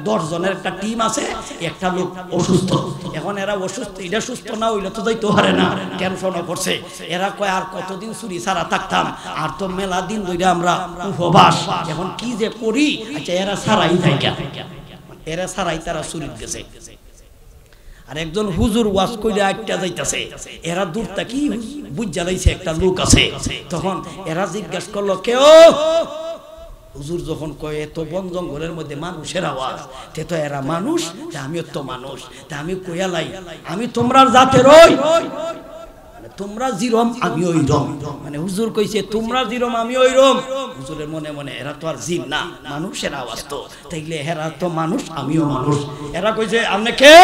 10 জনের একটা টিম আছে, একটা লোক অসুস্থ। এখন এরা অসুস্থ, এটা সুস্থ না হইলে তো যাইতে পারে না, টেনশনও করছে। এরা কয় আর কতদিন চুরি ছাড়া থাকতাম, আর তো মেলা দিন ধরে আমরা উপবাস, এখন কি যে করি। আচ্ছা এরা ছাড়াই থাকে, এরা ছাড়াই তারা চুরি গেছে। আর একজন হুজুর ওয়াজ কইরা আটটা যাইতাছে, এরা দূর থেকে বুঝা লাইছে একটা লোক আছে। তখন এরা জিজ্ঞাসা করলো, কেউ? হুজুর যখন কয় এত বন জঙ্গলের মধ্যে মানুষের আওয়াজ, তে তো এরা মানুষ, তা আমিও তো মানুষ, তা আমি কইয়া লাই আমি তোমরার জাতের ওই, তোমরা জিরম আমি ওই রম। মানে হুজুর কইছে তোমরা জিরম আমি ওই রম। হুজুরের মনে মনে এরা তো আর জিন না, মানুষের আওয়াজ তো, তাইলে এরা তো মানুষ আমিও মানুষ। এরা কইছে আপনি কে?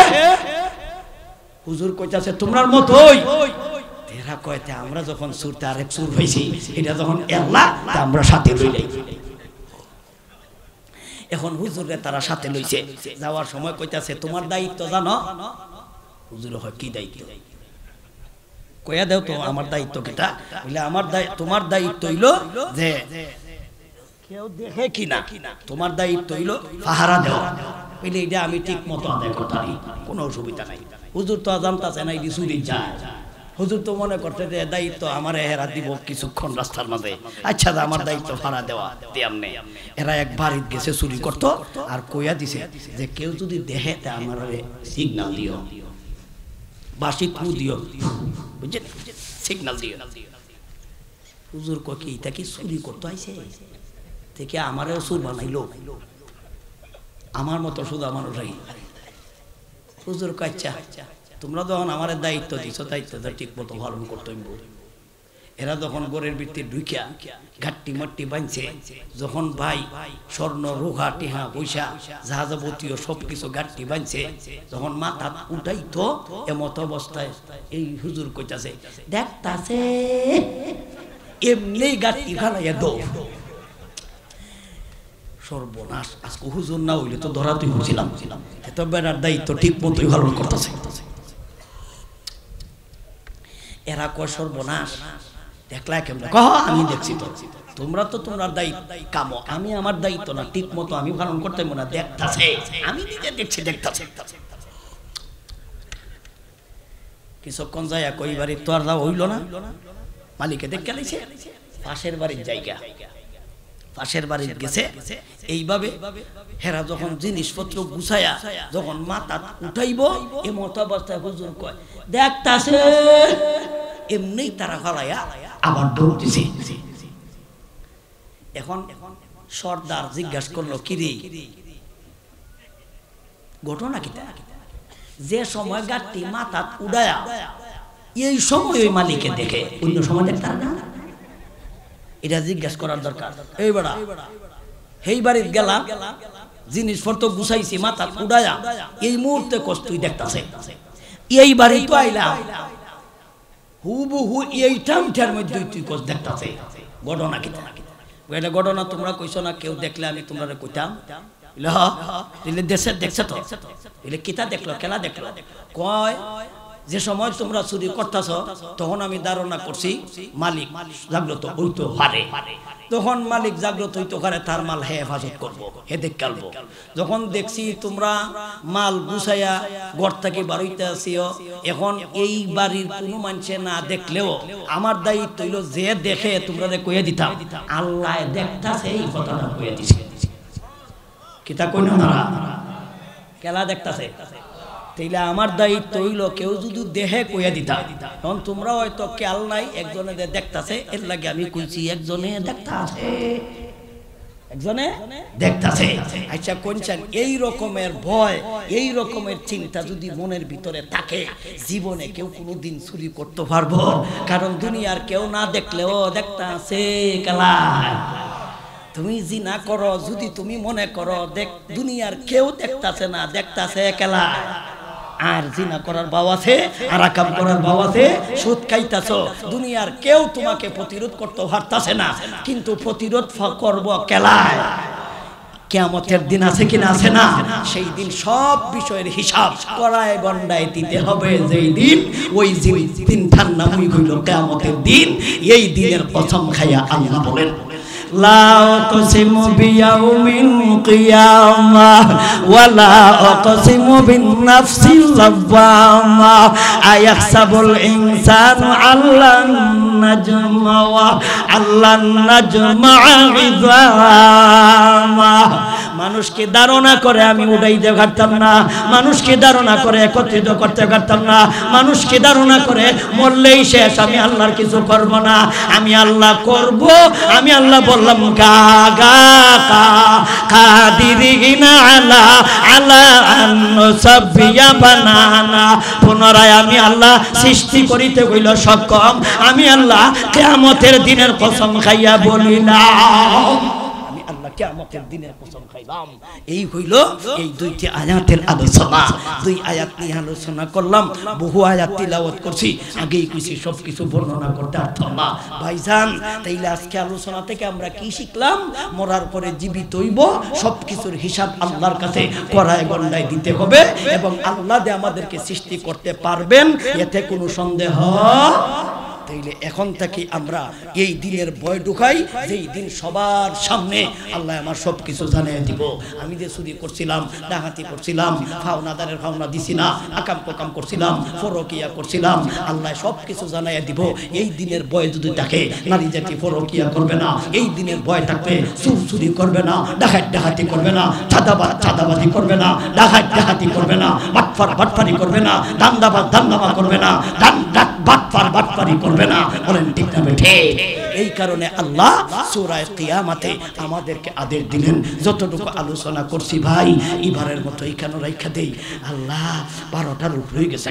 হুজুর কইতাছে তোমরার মতোই। এরা কয়তে আমরা যখন সুরতে আরেক সুর হইছি, এটা যখন আল্লাহ তা আমরা সাথে লইলাই। এখন হুজুরে তারা সাথে লইছে, যাওয়ার সময় কইতাছে তোমার দায়িত্ব জানো? হুজুর হয় কি দায়িত্ব? কইয়া দাও তো আমার দায়িত্ব কিটা? বলে আমার তোমার দায়িত্ব হইলো যে কেউ দেখে কিনা, তোমার দায়িত্ব হইলো পাহারা দেওয়া। বলে এটা আমি ঠিক মতো আদায় করতে পারি, কোনো অসুবিধা নাই। হুজুর তো জানতাছে না এটি চুরি যায়। হুজুর তো মনে করতে যে দায়িত্ব আমার হেরা দিব কিছুক্ষণ রাস্তার মাঝে, আচ্ছা আমার দায়িত্ব ভাড়া দেওয়া দিয়াম নেই। এরা একবার গেছে চুরি করতো, আর কইয়া দিছে যে কেউ যদি দেখে তা আমার সিগনাল দিও, বাসি কু দিও, বুঝছেন, সিগনাল দিও। হুজুর কয় কি এটা কি চুরি করতে আইছে? থেকে আমারও সুর বানাইলো, আমার মতো শুধু আমারও রাই। হুজুর কয় আচ্ছা তোমরা যখন আমার দায়িত্ব দিছো, দায়িত্বটা ঠিক মতো পালন করতে হইব। এরা যখন গোরের ভিতরে ঢুকিয়া ঘাট্টি মাট্টি বাঁধছে, যখন ভাই স্বর্ণ রোহা টেহা পয়সা যাবতীয় সবকিছু ঘাটটি বাঁধছে, যখন মাথা উঠাইতো এমত অবস্থায় এই হুজুর কইতাছে দেখতাছে এমনি ঘাটটি ফেলাইয়া দৌ। সর্বনাশ, আজকে হুজুর না হইলে তো ধরা তুই বুঝিলাম, এত বেড়ার দায়িত্ব ঠিক মতোই পালন করতেছে। এরা কয় সর্বনাশ, দেখলা কেমন? আমি দেখছি তো, তোমরা তো তোমার দায়িত্ব কামো, আমি আমার দায়িত্ব না ঠিক মতো আমি পালন করতে না, দেখতাছে আমি নিজে দেখছি, দেখতাছে। কিছুক্ষণ যাইয়া কই বাড়ি তো আর হইল না, মালিকে দেখে লাইছে পাশের বাড়ির জায়গা, পাশের বাড়ির গেছে। এইভাবে হেরা যখন জিনিসপত্র গুছায়া যখন মাথা উঠাইব, এ মতো অবস্থায় হুজুর কয় দেখতাছে, এমনি তারা ফলাইয়া আবার দৌড় দিছে। এখন সর্দার জিজ্ঞাসা করলো কিরে ঘটনা কিটা? যে সময় গাড়ি মাথা উড়ায়া এই সময় ওই মালিকে দেখে, অন্য সময় দেখতাম না, এটা জিজ্ঞাসা করার দরকার। এই বেড়া এই বাড়ির গেলাম, জিনিসপত্র গুছাইছি মাথা উড়ায়া, এই মুহূর্তে কষ্টই দেখতাছে। এই বাড়ি তো আইলাম হুবহু এইটার মধ্যে তুই কষ্ট দেখতাছে। ঘটনা কিতা? এটা ঘটনা তোমরা কইছো না, কেউ দেখলে আমি তোমরা কইতাম দেশের দেখছে তো, এলে কিতা দেখলো, খেলা দেখলো। কয় যে সময় তোমরা চুরি করতেছ তখন আমি ধারণা করছি মালিক জাগ্রত হইতে পারে, তখন মালিক জাগ্রত হইতে পারে, তার মাল হে হেফাজত করবো, হে দেখবো। যখন দেখছি তোমরা মাল গুছাইয়া ঘর থেকে বাড়িতে আসিও, এখন এই বাড়ির কোনো মানুষে না দেখলেও আমার দায়িত্ব হইল যে দেখে তোমরা কইয়া দিতাম আল্লাহ দেখতাছে, এই কথাটা কইয়া দিছে। কিতা কই না খেলা দেখতাছে, তাইলে আমার দায়িত্ব হইল কেউ যদি দেহে কইয়া দিতা। তখন তোমরা হয়তো খেয়াল নাই, একজনে দেখতাছে, এর লাগে আমি কইছি একজনে দেখতাছে, একজনে দেখতাছে। আচ্ছা কোনছেন এই রকমের ভয়, এই রকমের চিন্তা যদি মনের ভিতরে থাকে, জীবনে কেউ কোনোদিন চুরি করতে পারবো? কারণ দুনিয়ার কেউ না দেখলেও দেখতাছে খেলা। তুমি জিনা করো, যদি তুমি মনে করো দেখ দুনিয়ার কেউ দেখতাছে না, দেখতাছে খেলা, আর জিনা করার ভাব আছে, আরাকাম করার ভাব আছে, সুদ খাইতাছো, দুনিয়ার কেউ তোমাকে প্রতিরোধ করতে পারতাছে না, কিন্তু প্রতিরোধ করব খেলায়। কিয়ামতের দিন আছে কিনা আছে না, সেই দিন সব বিষয়ের হিসাব করায় গন্ডায় দিতে হবে। যেই দিন ওই দিন ঠান্ডা মুই হইল কিয়ামতের দিন, এই দিনের কসম খাইয়া আল্লাহ বলেন লা উকসিমু বিয়াউমিল কিয়ামাহ ওয়া লা উকসিমু বিন নাফসিল লাওয়ামা আয়াহসাবুল ইনসানু আল্লান নাজমা ইযামা। মানুষকে ধারণা করে আমি উড়াইতে পারতাম না, মানুষকে ধারণা করে একত্রিত করতে পারতাম না, মানুষকে ধারণা করে মরলেই শেষ, আমি আল্লাহর কিছু করব না, আমি আল্লাহ করব। আমি আল্লাহ বললাম কাদিরিনা আলা আলা আন সাবিয়া বানানা। পুনরায় আমি আল্লাহ সৃষ্টি করিতে হইল সক্ষম। আমি আল্লাহ কিয়ামতের দিনের কসম খাইয়া বলিলাম, আমি আল্লাহ কিয়ামতের দিনের কসম খাইলাম। এই হইল এই দুইটি আয়াতের আলোচনা। দুই আয়াত নিয়ে আলোচনা করলাম, বহু আয়াত তিলাওয়াত করছি, আগেই কইছি সবকিছু বর্ণনা করতে পারতাম না ভাইজান। তাইলে আজকে আলোচনা থেকে আমরা কি শিখলাম? মরার পরে জীবিত হইব, সবকিছুর হিসাব আল্লাহর কাছে করায় গন্ডায় দিতে হবে, এবং আল্লাহ যে আমাদেরকে সৃষ্টি করতে পারবেন এতে কোনো সন্দেহ। তাইলে এখন থেকে আমরা এই দিনের ভয় ঢুকাই, যেই দিন সবার সামনে আল্লাহ আমার সব কিছু জানিয়ে দিব। আমি যে চুরি করছিলাম, ডাকাতি করছিলাম, ফাওনাদারের ফাওনা দিছি না, আকাম কোকাম করছিলাম, ফরকিয়া করছিলাম, আল্লাহ সব কিছু জানিয়ে দিব। এই দিনের ভয় যদি থাকে, নারী জাতি ফরকিয়া করবে না, এই দিনের ভয় থাকবে, চুরি করবে না, ডাকাতি করবে না, চাঁদাবাজি করবে না, ডাকাতি করবে না, বাটফারি করবে না, দান্দামা করবে না, বাটফারি করবে না। বলেন ঠিক না বেঠে? এই কারণে আল্লাহ সূরা কিয়ামতে আমাদেরকে আদেশ দিলেন। যতটুকু আলোচনা করছি ভাই, এবারের মতো এখানে রাইখা দেই। আল্লাহ 12টার উপর হয়ে গেছে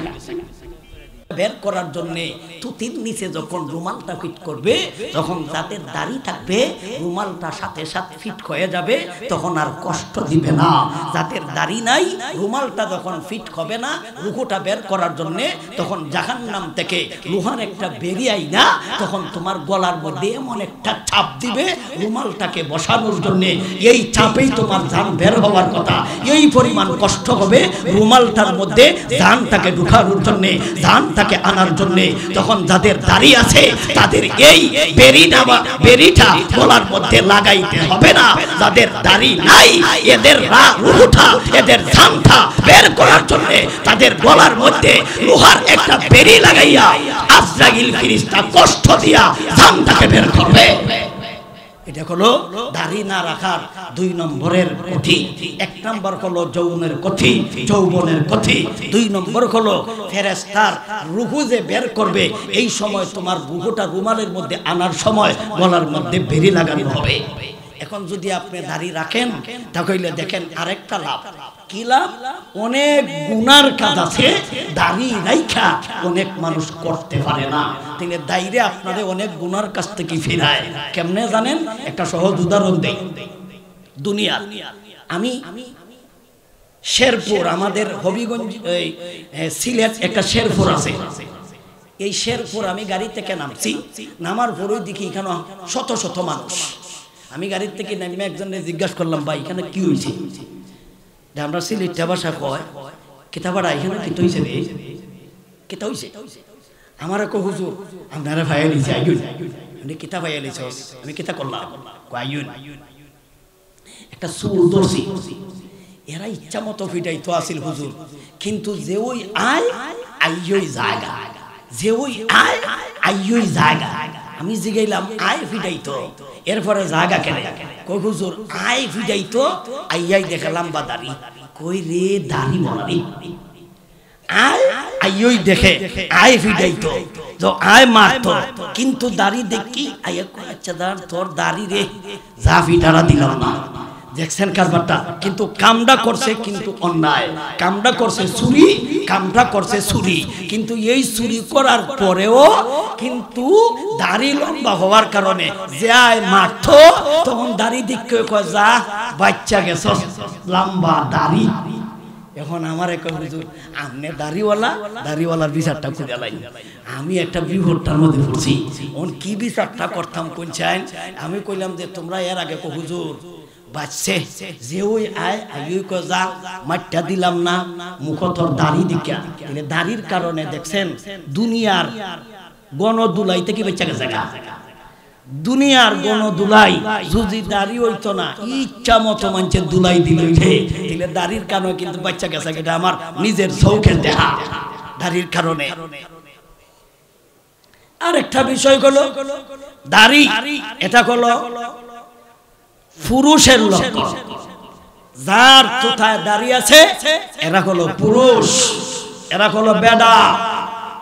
বের করার জন্য তুতির নিচে যখন রুমালটা ফিট করবে, তখন যাদের দাড়ি থাকবে রুমালটা সাথে সাথে ফিট হয়ে যাবে, তখন আর কষ্ট দিবে না। যাদের দাড়ি নাই, রুমালটা যখন ফিট হবে না রুকুটা বের করার জন্য, তখন জাহান্নাম থেকে লোহার একটা বেরিয়াই না, তখন তোমার গলার মধ্যে এমন একটা চাপ দিবে রুমালটাকে বসানোর জন্য, এই চাপেই তোমার জান বের হওয়ার কথা। এই পরিমাণ কষ্ট হবে রুমালটার মধ্যে জানটাকে ঢুকানোর জন্য, জানটাকে আনার জন্য। তখন যাদের দাড়ি আছে তাদের এই বেরিটা গলার মধ্যে লাগাইতে হবে না। যাদের দাড়ি নাই, এদের রুহুটা, এদের জানটা বের করার জন্য তাদের গলার মধ্যে লোহার একটা বেরি লাগাইয়া আজরাইল ফেরেশতা কষ্ট দিয়া জানটাকে বের করবে। এটা হলো দাড়ি না রাখার 2 নম্বরের কথি। 1 নম্বর হলো যৌবনের কথি, যৌবনের কথি। 2 নম্বর হলো ফেরেশতার রূহু যে বের করবে, এই সময় তোমার রূহুটা রুমালের মধ্যে আনার সময় গলার মধ্যে বেরি লাগানো হবে। এখন যদি আপনি দাড়ি রাখেন, তাহলে দেখেন আরেকটা লাভ। কি লাভ? অনেক গুনার কাজ আছে দাড়ি রাইখা অনেক মানুষ করতে পারে না। তিনি দাইরে আপনাদের অনেক গুনার কাছ থেকে ফিরায়। কেমনে জানেন? একটা সহজ উদাহরণ দেই। দুনিয়া আমি শেরপুর, আমাদের হবিগঞ্জ সিলেট একটা শেরপুর আছে। এই শেরপুর আমি গাড়ি থেকে নামছি, নামার পরেই দেখি এখানে শত শত মানুষ। আমি গাড়ির থেকে নামে একজনের জিজ্ঞাসা করলাম, ভাই এখানে কি হয়েছে? আমরা সিলেটটা ভাষা কয় কিতাবাড়া, এখানে কি হয়েছে রে, কিতা হয়েছে? আমার এক হুজুর আপনারা ভাইয়া লিছে, আইন কিতা ভাইয়া লিছ? আমি কিতা করলাম? আইন একটা চুল ধরছি, এরা ইচ্ছা মতো ফিটাইতো আসিল হুজুর, কিন্তু যে ওই আয় আইয়ই জায়গা, যে ওই আয় আইয়ই জায়গা। আমি জিগাইলাম আয় ফিটাইতো, এরপরে জায়গা কেন? কই হুজুর আয় ফিটাইতো, আইয়াই দেখালাম বা দাড়ি। কই রে দাড়ি বলারি, আয় আইয়ই দেখে আয় ফিটাইতো, তো আয় মারতো, কিন্তু দাড়ি দেখি আইয়া কই আচ্ছা তোর দাড়ি রে, যা ফিটারা দিলাম না। দেখছেন কারবারটা? কিন্তু কামটা করছে কিন্তু অন্যায়, কামটা করছে চুরি, কামটা করছে চুরি। কিন্তু এই চুরি করার পরেও কিন্তু দাড়ি লম্বা হওয়ার কারণে যে আয় মারতো, তখন দাড়ি দেখে কয় যা বাচ্চা গেছ লম্বা দাড়ি। এখন আমার এক হুজুর আমনে দাড়িওয়ালার বিচারটা করে লাই। আমি একটা বিপদটার মধ্যে পড়ছি, ওন কি বিচারটা করতাম কোন চাই? আমি কইলাম যে তোমরা এর আগে কো হুজুর বাচ্চে যে ওই আয় আইয়ই কো যা মাট্টা দিলাম না, মুখ তোর দাড়ি দিকা। মানে দাড়ির কারণে দেখছেন দুনিয়ার গণদুলাই থেকে বেঁচে গেছে। দুনিয়ার গণ দুলাই যদি দাড়ি হইতো না ইচ্ছা মতো মানুষের দুলাই দিলে দাড়ির কারণে কিন্তু বাচ্চা গেছে, এটা আমার নিজের চৌখের দেখা দাড়ির কারণে। আরেকটা বিষয় হলো দাড়ি, এটা হলো পুরুষের লক্ষণ। যার কোথায় দাড়ি আছে এরা হলো পুরুষ, এরা হলো বেডা।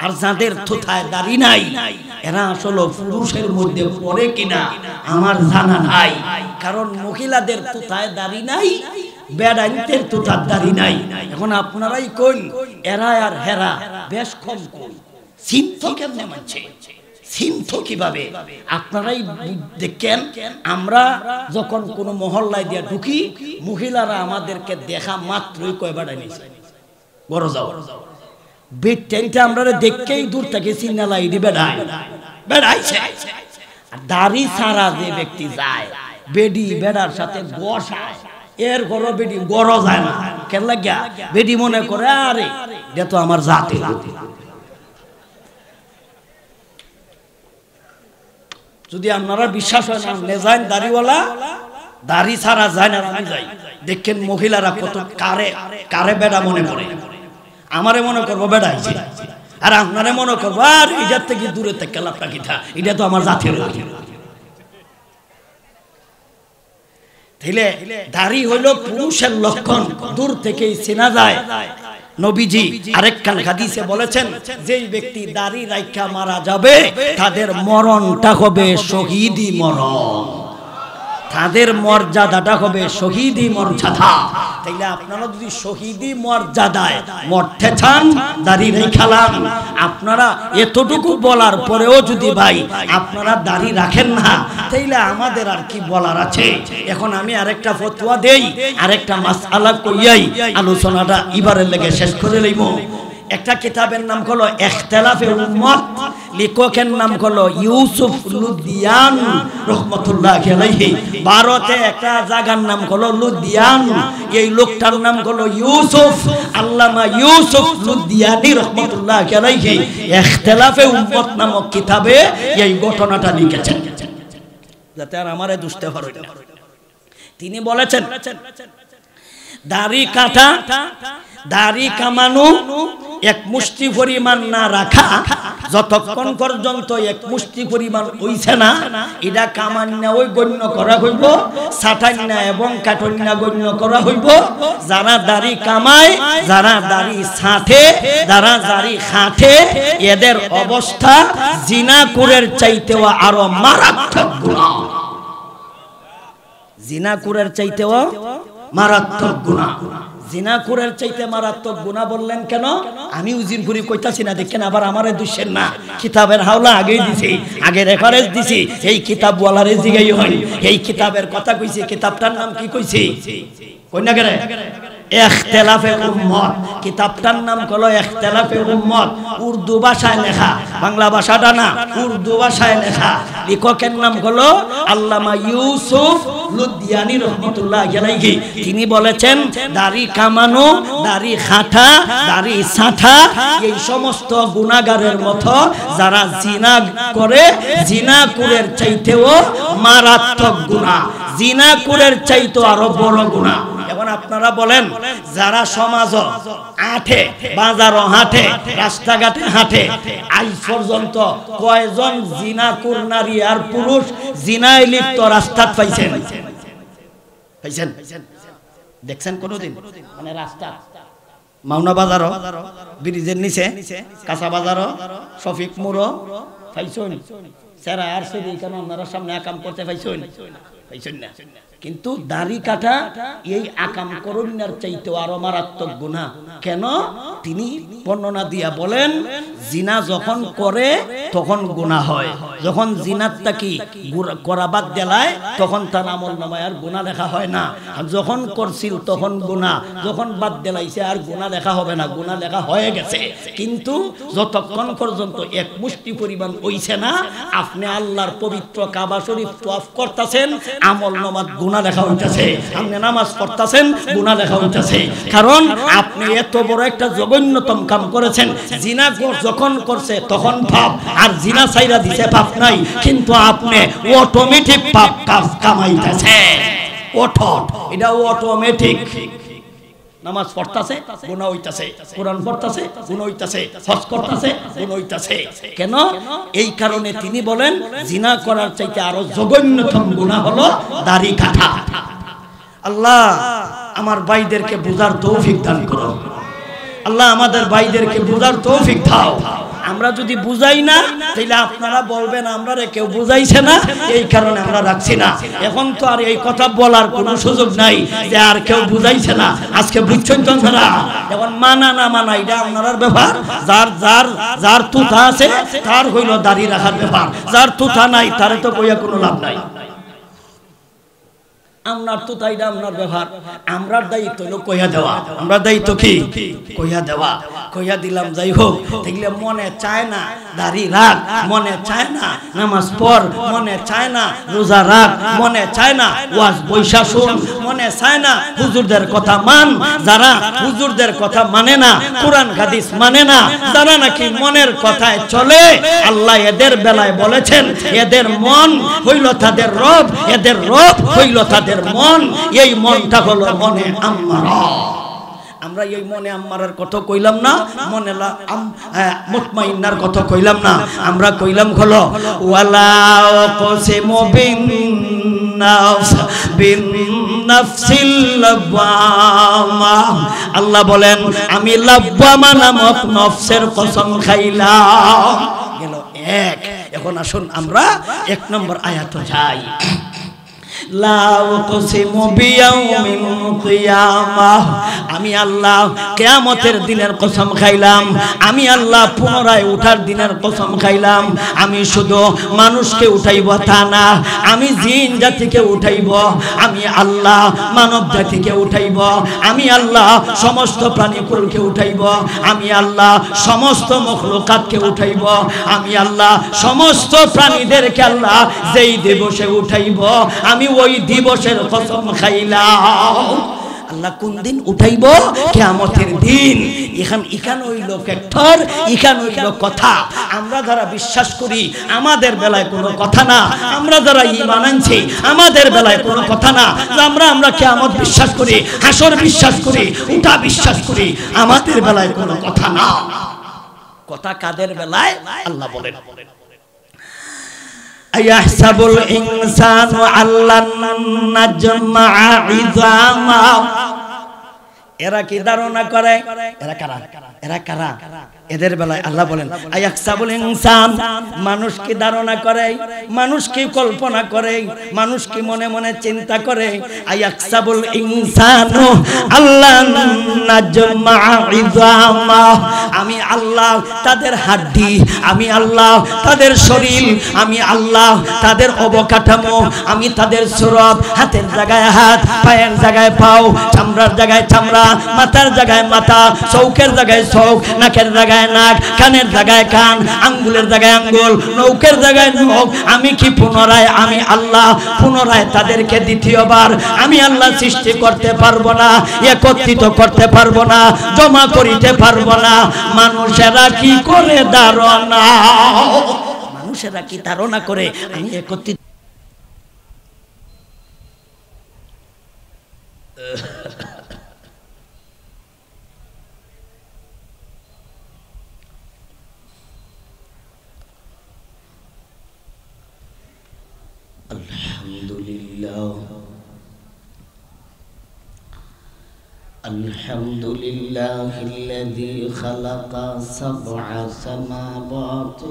আর যাদের কোথায় দাড়ি নাই এরা আসলে পুরুষের মধ্যে পড়ে কিনা আমার জানা নাই। কারণ মহিলাদের কোথায় দাড়ি নাই, বেড়াইতের কোথায় দাড়ি নাই। এখন আপনারাই কই এরা আর হেরা বেশ কম কম চিন্তা কেমনে মানছে, চিন্তা কিভাবে আপনারাই দেখেন। আমরা যখন কোনো মহল্লায় দিয়ে ঢুকি, মহিলারা আমাদেরকে দেখা মাত্রই কয় বেড়াই নিছে বড় যাও বেটটা আমরা দেখেই দূর থেকে চিন্নালা ইডি বেড়াই বেড়াইছে। দাড়ি ছাড়া যে ব্যক্তি যায় বেডি বেড়ার সাথে বসায়, এর ঘর বেডি গড় যায় না। কেন লাগিয়া বেডি মনে করে আরে এটা তো আমার জাতি। যদি আপনারা বিশ্বাস হয় না নেজাইন দাড়িওয়ালা দাড়ি ছাড়া যায় না, আমি যাই দেখেন মহিলারা কত কারে কারে বেড়া মনে করে। আমারে মনে করবো বেড়াইছে, আর আপনারে মনে করবো আর এটার থেকে দূরে থেকে লাভটা কি থা, এটা তো আমার জাতির। তাইলে দাড়ি হইল পুরুষের লক্ষণ, দূর থেকেই চেনা যায়। নবীজি আরেকখান হাদিসে বলেছেন, যেই ব্যক্তি দাড়ি রাইখা মারা যাবে তাদের মরণটা হবে শহীদি মরণ, তাদের মর্যাদাটা হবে শহীদি মর্যাদা। তাইলে আপনারা যদি শহীদি মর্যাদায় মরতে চান দাড়ি রেখালাম। আপনারা এতটুকু বলার পরেও যদি ভাই আপনারা দাড়ি রাখেন না, তাইলে আমাদের আর কি বলার আছে। এখন আমি আরেকটা ফতোয়া দেই, আরেকটা মাসআলা কইয়াই আলোচনাটা এবারের লেগে শেষ করে লইব। একটা কিতাবের নাম হলো ইখতিলাফে উম্মত, লেখকের নাম হলো ইউসুফ লুধিয়ান রহমাতুল্লাহি আলাইহি। ভারতে একটা জায়গার নাম হলো লুধিয়ান, এই লোকটার নাম হলো ইউসুফ, আল্লামা ইউসুফ লুধিয়ানি রহমাতুল্লাহি আলাইহি ইখতিলাফে উম্মত নামক কিতাবে এই ঘটনাটা লিখেছেন, যাতে আর আমারে দুষতে পারে না। তিনি বলেছেন দাড়ি কাটা, দাড়ি কামানো এক মুষ্টি পরিমাণ না রাখা, যতক্ষণ পর্যন্ত এক মুষ্টি পরিমাণ হইছে না এটা কামান্না ওই গণ্য করা হইব, সাটান্না এবং কাটন্না গণ্য করা হইব। যারা দাড়ি কামায়, যারা দাড়ি ছাঁটে, যারা দাড়ি খাটে, এদের অবস্থা জিনাকুরের চাইতেও আরো মারাত্মক গুনাহ, জিনাকুরের চাইতেও মারাত্মক গুনাহ। জিনাকুরের চাইতে মারাত্মক গুনাহ বললেন কেন? আমি উজিরপুরি কইতাছি না, দেখেন আবার আমারে দুষেন না। কিতাবের হাওলা আগেই দিছি, আগে রেফারেন্স দিছি, এই কিতাবওয়ালারে জিগাই হয় এই কিতাবের কথা কইছি। কিতাবটার নাম কি কইছি কই না গেরে? ইখতিলাফে উম্মত। কিতাবটার নাম হলো ইখতিলাফে উম্মত, উর্দু ভাষায় লেখা, বাংলা ভাষাটা না, উর্দু ভাষায় লেখা। লেখকের নাম হলো আল্লামা ইউসুফ লুধিয়ানি রাহমাতুল্লাহি আলাইহি। তিনি বলেছেন দাড়ি কামানো, দাড়ি খাটা, দাড়ি ছাঁটা এই সমস্ত গুনাহগারের মতো যারা জিনা করে, জিনাকুরের চাইতেও মারাত্মক গুনাহ, জিনাকুরের চাইতেও আরো বড় গুনাহ। এখন আপনারা বলেন যারা সমাজ আঠে, বাজারও হাঁটে, রাস্তাঘাটে হাঁটে, আজ পর্যন্ত কয়জন জিনাকুর নারী আর পুরুষ জিনায় লিপ্ত রাস্তাত পাইছেন? পাইছেন? দেখছেন কোনদিন? মানে রাস্তা মাওনা বাজারও, ব্রিজের নিচে, কাঁচা বাজারও, শফিক মোড়ও পাইছেন? সেরা আর সেদি কেন আপনারা সামনে আকাম করতে পাইছেন? পাইছেন না। কিন্তু দাড়ি কাটা এই আকাম করুণার চাইতেও আরো মারাত্মক গুনাহ। কেন? তিনি বর্ণনা দিয়া বলেন জিনা যখন করে তখন গুনাহ হয়, যখন জিনাতটা কি করা বাদ দেলায় তখন তার আমলনামায় আর গুনাহ লেখা হয় না। আর যখন করছিল তখন গুনাহ, যখন বাদ দেলাইছে আর গুনাহ লেখা হবে না, গুনাহ লেখা হয়ে গেছে। কিন্তু যতক্ষণ পর্যন্ত এক মুষ্টি পরিমাণ হইছে না, আপনি আল্লাহর পবিত্র কাবা শরীফ তওয়াফ করতেছেন, আমলনামাত গুনাহ লেখা হইতাছে, আপনি নামাজ পড়তাছেন গুনাহ লেখা হইতাছে। কারণ আপনি এত বড় একটা জঘন্যতম কাম করেছেন। জিনা যখন করছে তখন পাপ, আর জিনা ছাইরা দিছে পাপ নাই, কিন্তু আপনি অটোমেটিক পাপ কামাইতেছে। এটা অটোমেটিক। নামাজ পড়তাছে গুনাহ হইতাছে, কোরআন পড়তাছে গুনাহ হইতাছে, হজ করতাছে গুনাহ হইতাছে। কেন? এই কারণে তিনি বলেন জিনা করার চাইতে আরো জঘন্যতম গুনাহ হলো দাড়ি কাটা। আল্লাহ আমার ভাইদেরকে বুঝার তৌফিক দান করো। আল্লাহ আমাদের ভাইদেরকে বুঝার তৌফিক দাও। আমরা যদি বুঝাই না তাহলে আপনারা বলবেন আমরা কেউ বুঝাইছে না, এই কারণে আমরা রাখছি না। এখন তো আর এই কথা বলার কোনো সুযোগ নাই যে আর কেউ বুঝাইছে না। আজকে বুঝছেন তো আপনারা, এখন মানা না মানা এটা আপনার ব্যাপার। যার তুথা আছে তার হইল দাড়ি রাখার ব্যাপার, যার তুথা নাই তারে তো কইয়া কোনো লাভ নাই। আপনার তো তাই না, আপনার ব্যবহার। আমরার দায়িত্ব হলো কইয়া দেওয়া। আমরা দায়িত্ব কি? কইয়া দেওয়া। কইয়া দিলাম, যাই হোক। দেখলে মনে চায় না দাড়ি রাখ, মনে চায় না নামাজ পড়, মনে চায় না রোজা রাখ, মনে চায় না ওয়াজ বৈশা শুন, মনে চায় না হুজুরদের কথা মান। যারা হুজুরদের কথা মানে না, কোরআন হাদিস মানে না, যারা নাকি মনের কথায় চলে, আল্লাহ এদের বেলায় বলেছেন এদের মন হইল তাদের রব, এদের রব হইল তাদের মন। এই মনটা হলো মনে আম্মারা। আমরা এই মনে আম্মারার কথা কইলাম না, মনে মুতমাইন্নার কথা কইলাম না, আমরা কইলাম হলো ওয়ালা কসিমু বিন-নাফসিল লাওয়ামা। আল্লাহ বলেন আমি লাওয়ামা নামক নফসের কসম খাইলাম। গেল এক। এখন আসুন আমরা 1 নম্বর আয়াতে যাই। আমি আল্লাহ কিয়ামতের দিনের কসম খাইলাম, আমি আল্লাহ পুনরায় উঠার দিনের কসম খাইলাম। আমি শুধু মানুষকে উঠাইব তা না, আমি জিন জাতিকে উঠাইব, আমি আল্লাহ মানব জাতিকে উঠাইব, আমি আল্লাহ সমস্ত প্রাণীকুলকে উঠাইব, আমি আল্লাহ সমস্ত মখলুকাতকে উঠাইব, আমি আল্লাহ সমস্ত প্রাণীদেরকে আল্লাহ যেই দিবসে উঠাইব, আমি ওই দিবসের কসম খাইলাম। আল্লাহ কোন দিন উঠাইব? কিয়ামতের দিন। ইখান হইল ফ্যাক্টর, ইখান হইল কথা। আমরা যারা বিশ্বাস করি আমাদের বেলায় কোনো কথা না, আমরা যারা ঈমান আনছি আমাদের বেলায় কোনো কথা না। আমরা কিয়ামত বিশ্বাস করি, হাসর বিশ্বাস করি, উঠা বিশ্বাস করি, আমাদের বেলায় কোনো কথা না। কথা কাদের বেলায়? আল্লাহ বলেন আয়াহসাবুল ইনসানু আল্লান নাজমা'a ইযামা। এরা কি ধারণা করে? এরা কারা? এদের বেলায় আল্লাহ বলেন আয়াহসাবুল ইনসান, মানুষ কি ধারণা করে, মানুষ কি কল্পনা করে, মানুষ কি মনে মনে চিন্তা করে? আয়াহসাবুল ইনসানু আল্লান নাজমা'a ইযামা। আমি আল্লাহ তাদের হাড্ডি, আমি আল্লাহ তাদের শরীর, আমি আল্লাহ তাদের অবকাঠামো, আমি তাদের সুরত, হাতের জায়গায় হাত, পায়ের জায়গায় পাও, চামড়ার জায়গায় চামড়া, মাথার জায়গায় মাথা, চৌকের জায়গায় চৌক, নাকের জায়গায় নাক, কানের জায়গায় কান, আঙ্গুলের জায়গায় আঙ্গুল, নৌকের জায়গায় নৌক। আমি কি পুনরায়, আমি আল্লাহ পুনরায় তাদেরকে দ্বিতীয়বার আমি আল্লাহ সৃষ্টি করতে পারবো না, একত্রিত করতে পারবো না, জমা করিতে পারবো না? মানুষেরা কি করে ধারণা, মানুষেরা কি ধারণা করে আমি একত্রিত? الحمد لله الذي خلق 7 سماوات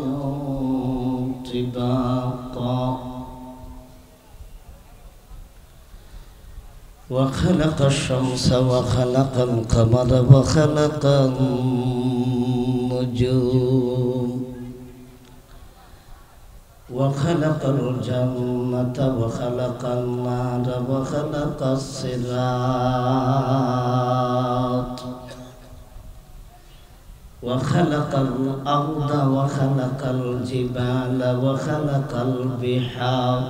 طباقا وخلق الشمس وخلق القمر وخلق النجوم وخلق الجنة وخلق النار وخلق الصراط وخلق الأرض وخلق الجبال وخلق البحار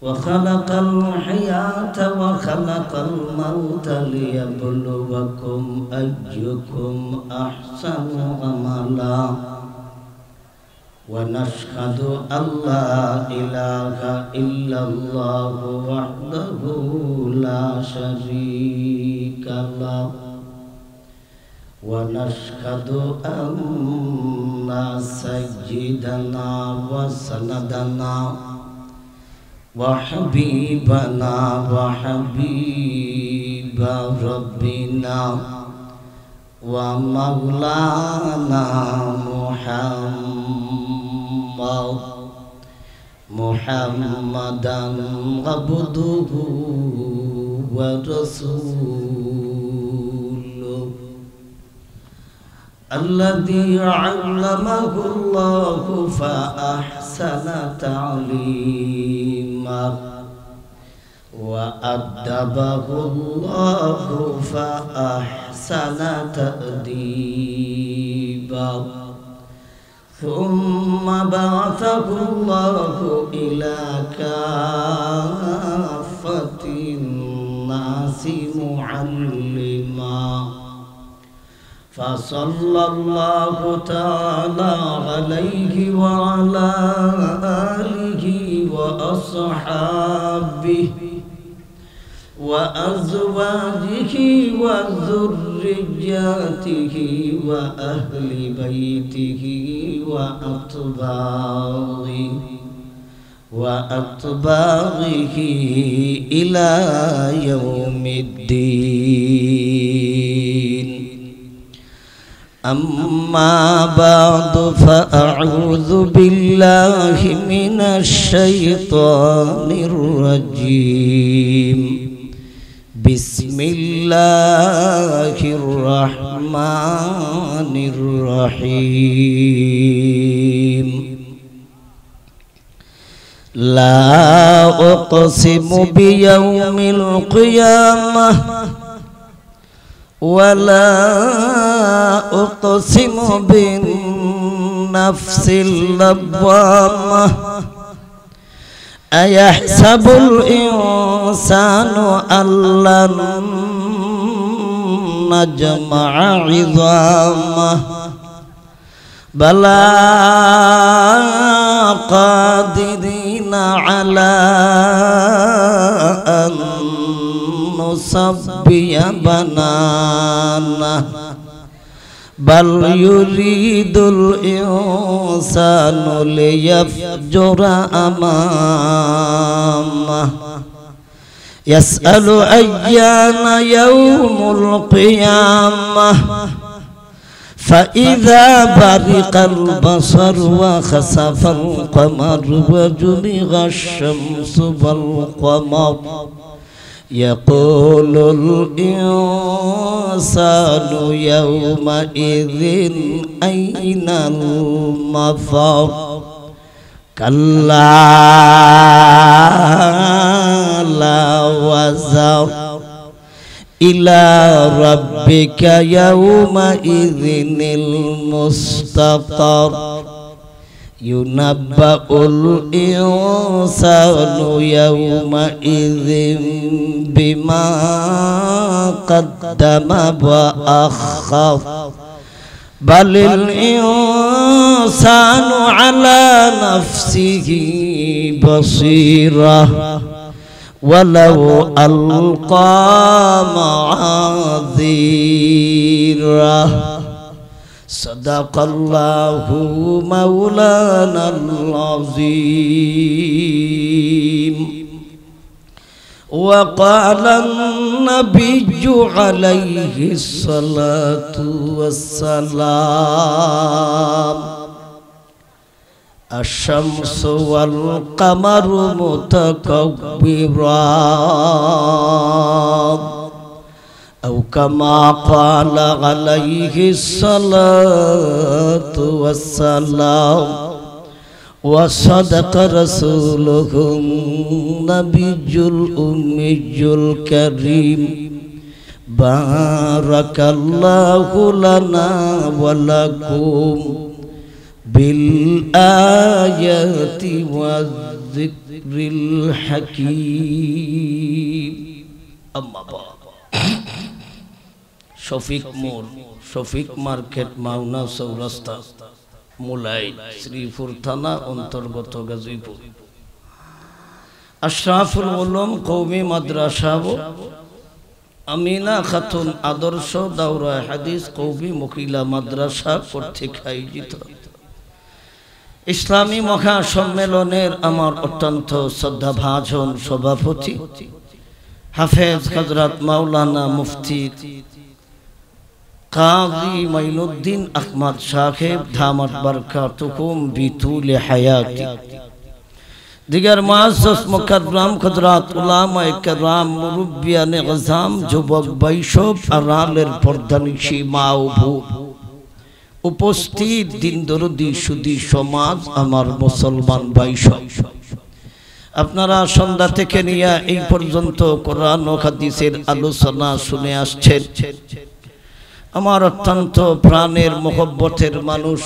وخلق الحياة وخلق الموت ليبلوكم أيكم أحسن عملا ونشهد أن لا إله إلا الله وحده لا شريك له ونشهد أن سيدنا وسندنا وحبيبنا وحبيب ربنا ومولانا محمدا عبده ورسوله الذي علمه الله فأحسن تعليمه وأدبه الله فأحسن تأديبه ثم بعثه الله إلى كافة الناس معلما فصلى الله تعالى عليه وعلى آله وأصحابه وأزواجه وذرياته وأهل بيته وأتباعه إلى يوم الدين أما بعد فأعوذ بالله من الشيطان الرجيم بسم الله الرحمن الرحيم لا أقسم بيوم القيامة ولا أقسم بالنفس اللوامة أيحسب الإنسان أن لن نجمع عظامه بلى قادرين على أن نصبي بنانه بل يريد الإنسان ليفجر أمامه يسأل أيان يوم القيامة فإذا برق البصر وخسف القمر وجمع الشمس والقمر يقول الإنسان يومئذ أين المفر كلا لا وزر إلى ربك يومئذ المستقر ينبأ الإنسان يومئذ بما قدم وأخر بل الإنسان على نفسه بصيرة ولو ألقى معاذيره صدق الله مولانا العظيم وقال النبي عليه الصلاة والسلام الشمس والقمر متكبران أو كما قال عليه الصلاة والسلام وصدق رسوله النبي الأمي الكريم بارك الله لنا ولكم بالآيات والذكر যিকরিল হাকীম। আম্মা বাদ। শফিক মোড়, শফিক মার্কেট, মাওনা চৌরাস্তা, মুলাই, শ্রীপুর থানা অন্তর্গত গাজীপুর। আশরাফুল উলুম কওমি মাদ্রাসা ও আমিনা খাতুন আদর্শ দাওরা হাদিস কওমি মহিলা মাদ্রাসা কর্তৃক আয়োজিত ইসলামী মহা সম্মেলনের আমার অত্যন্ত শ্রদ্ধাভাজন সভাপতি হাফেজ হযরত মাওলানা মুফতি কাজী মাইনুদ্দিন আহমদ সাহেব দামাত বরকাতুহুম বিতুল হায়াতি, দিগার মুআজ্জাজ মুকাররম হযরত উলামায়ে কেরাম, মুরব্বিয়ানে আযম, যুবক বৈষ্ণব, আড়ালের পর্দানিশী মা ও বোন, উপস্থিত দিন দরদি সুদী সমাজ, আমার মুসলমান ভাইসব, আপনারা সন্ধ্যা থেকে নিয়ে এই পর্যন্ত কোরআন ও হাদিসের আলোচনা শুনে আসছেন। আমার অত্যন্ত প্রাণের মোহব্বতের মানুষ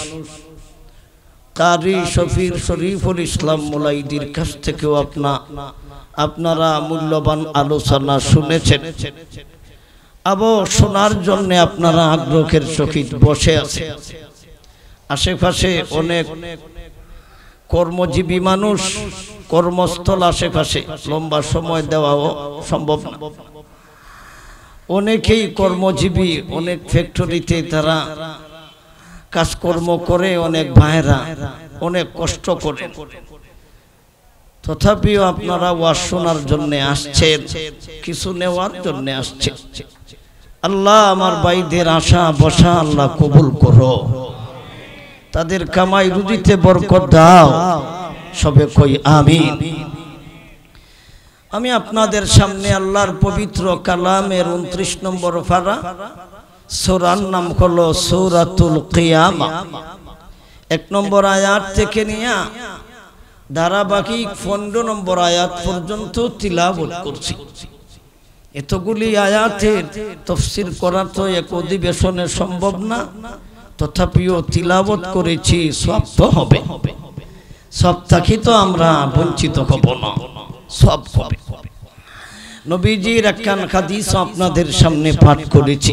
কারি শফির শরীফুল ইসলাম মুলাইদির কাছ থেকেও আপনারা মূল্যবান আলোচনা শুনেছেন। আবো শোনার জন্য আপনারা আগ্রহের সহিত বসে আছেন। আশেপাশে অনেক কর্মজীবী মানুষ, কর্মস্থল আশেপাশে, লম্বা সময় দেওয়াও সম্ভব না। অনেকেই কর্মজীবী, অনেক ফ্যাক্টরিতে তারা কাজকর্ম করে, অনেক ভাইরা অনেক কষ্ট করে, তথাপিও আপনারা ওয়াজ শোনার জন্য আসছেন, কিছু নেওয়ার জন্য আসছেন। আল্লাহ আমার ভাইদের আশা বসা আল্লাহ কবুল করো, তাদের কামাই রুজিতে বরকত দাও, সবে কই আমিন। আমি আপনাদের সামনে আল্লাহর পবিত্র কালামের 29 নম্বর পারা, সূরার নাম হলো সূরাতুল কিয়ামা। 1 নম্বর আয়াত থেকে নিয়ে ধারাবাহিক 15 নম্বর আয়াত পর্যন্ত তিলাওয়াত করছি। এতগুলি আয়াতের তাফসীর করা তো এক অধিবেশনে সম্ভব না, তথাপিও তিলাওয়াত করেছি, সব তো হবে, সব থাকি তো আমরা বঞ্চিত হব না, সব হবে। নবীজির একখান হাদিস আপনাদের সামনে পাঠ করেছি।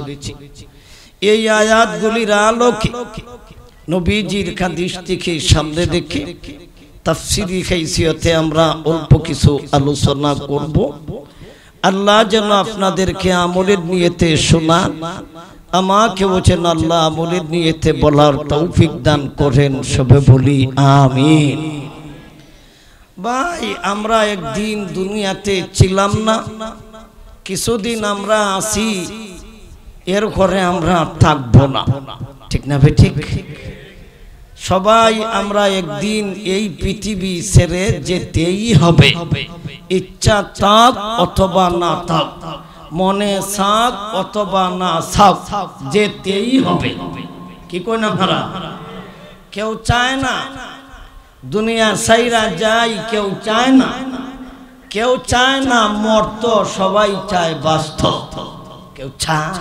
এই আয়াতগুলির আলোকে নবীজির হাদিস থেকে সামনে রেখে তাফসীরি হাইসিয়তে আমরা অল্প কিছু আলোচনা করব। আল্লাহ যেন আপনাদেরকে আমলের নিয়তে শোনা, আমাকে বলেন আল্লাহ আমলের নিয়তে বলার তৌফিক দান করেন, সবে বলি আমিন। ভাই, আমরা একদিন দুনিয়াতে ছিলাম না, কিছুদিন আমরা আছি, এর ঘরে আমরা থাকবো না, ঠিক না ভাই? ঠিক। সবাই আমরা একদিন এই পৃথিবী ছেড়ে যেতেই হবে, ইচ্ছা থাক অথবা না থাক, মনে থাক অথবা না থাক, যেতেই হবে। কি কই না আপনারা? কেউ চায় না দুনিয়া সাইরা যায়, কেউ চায় না, কেউ চায় না মরত, সবাই চায় বাস্তব। কেউ চায়,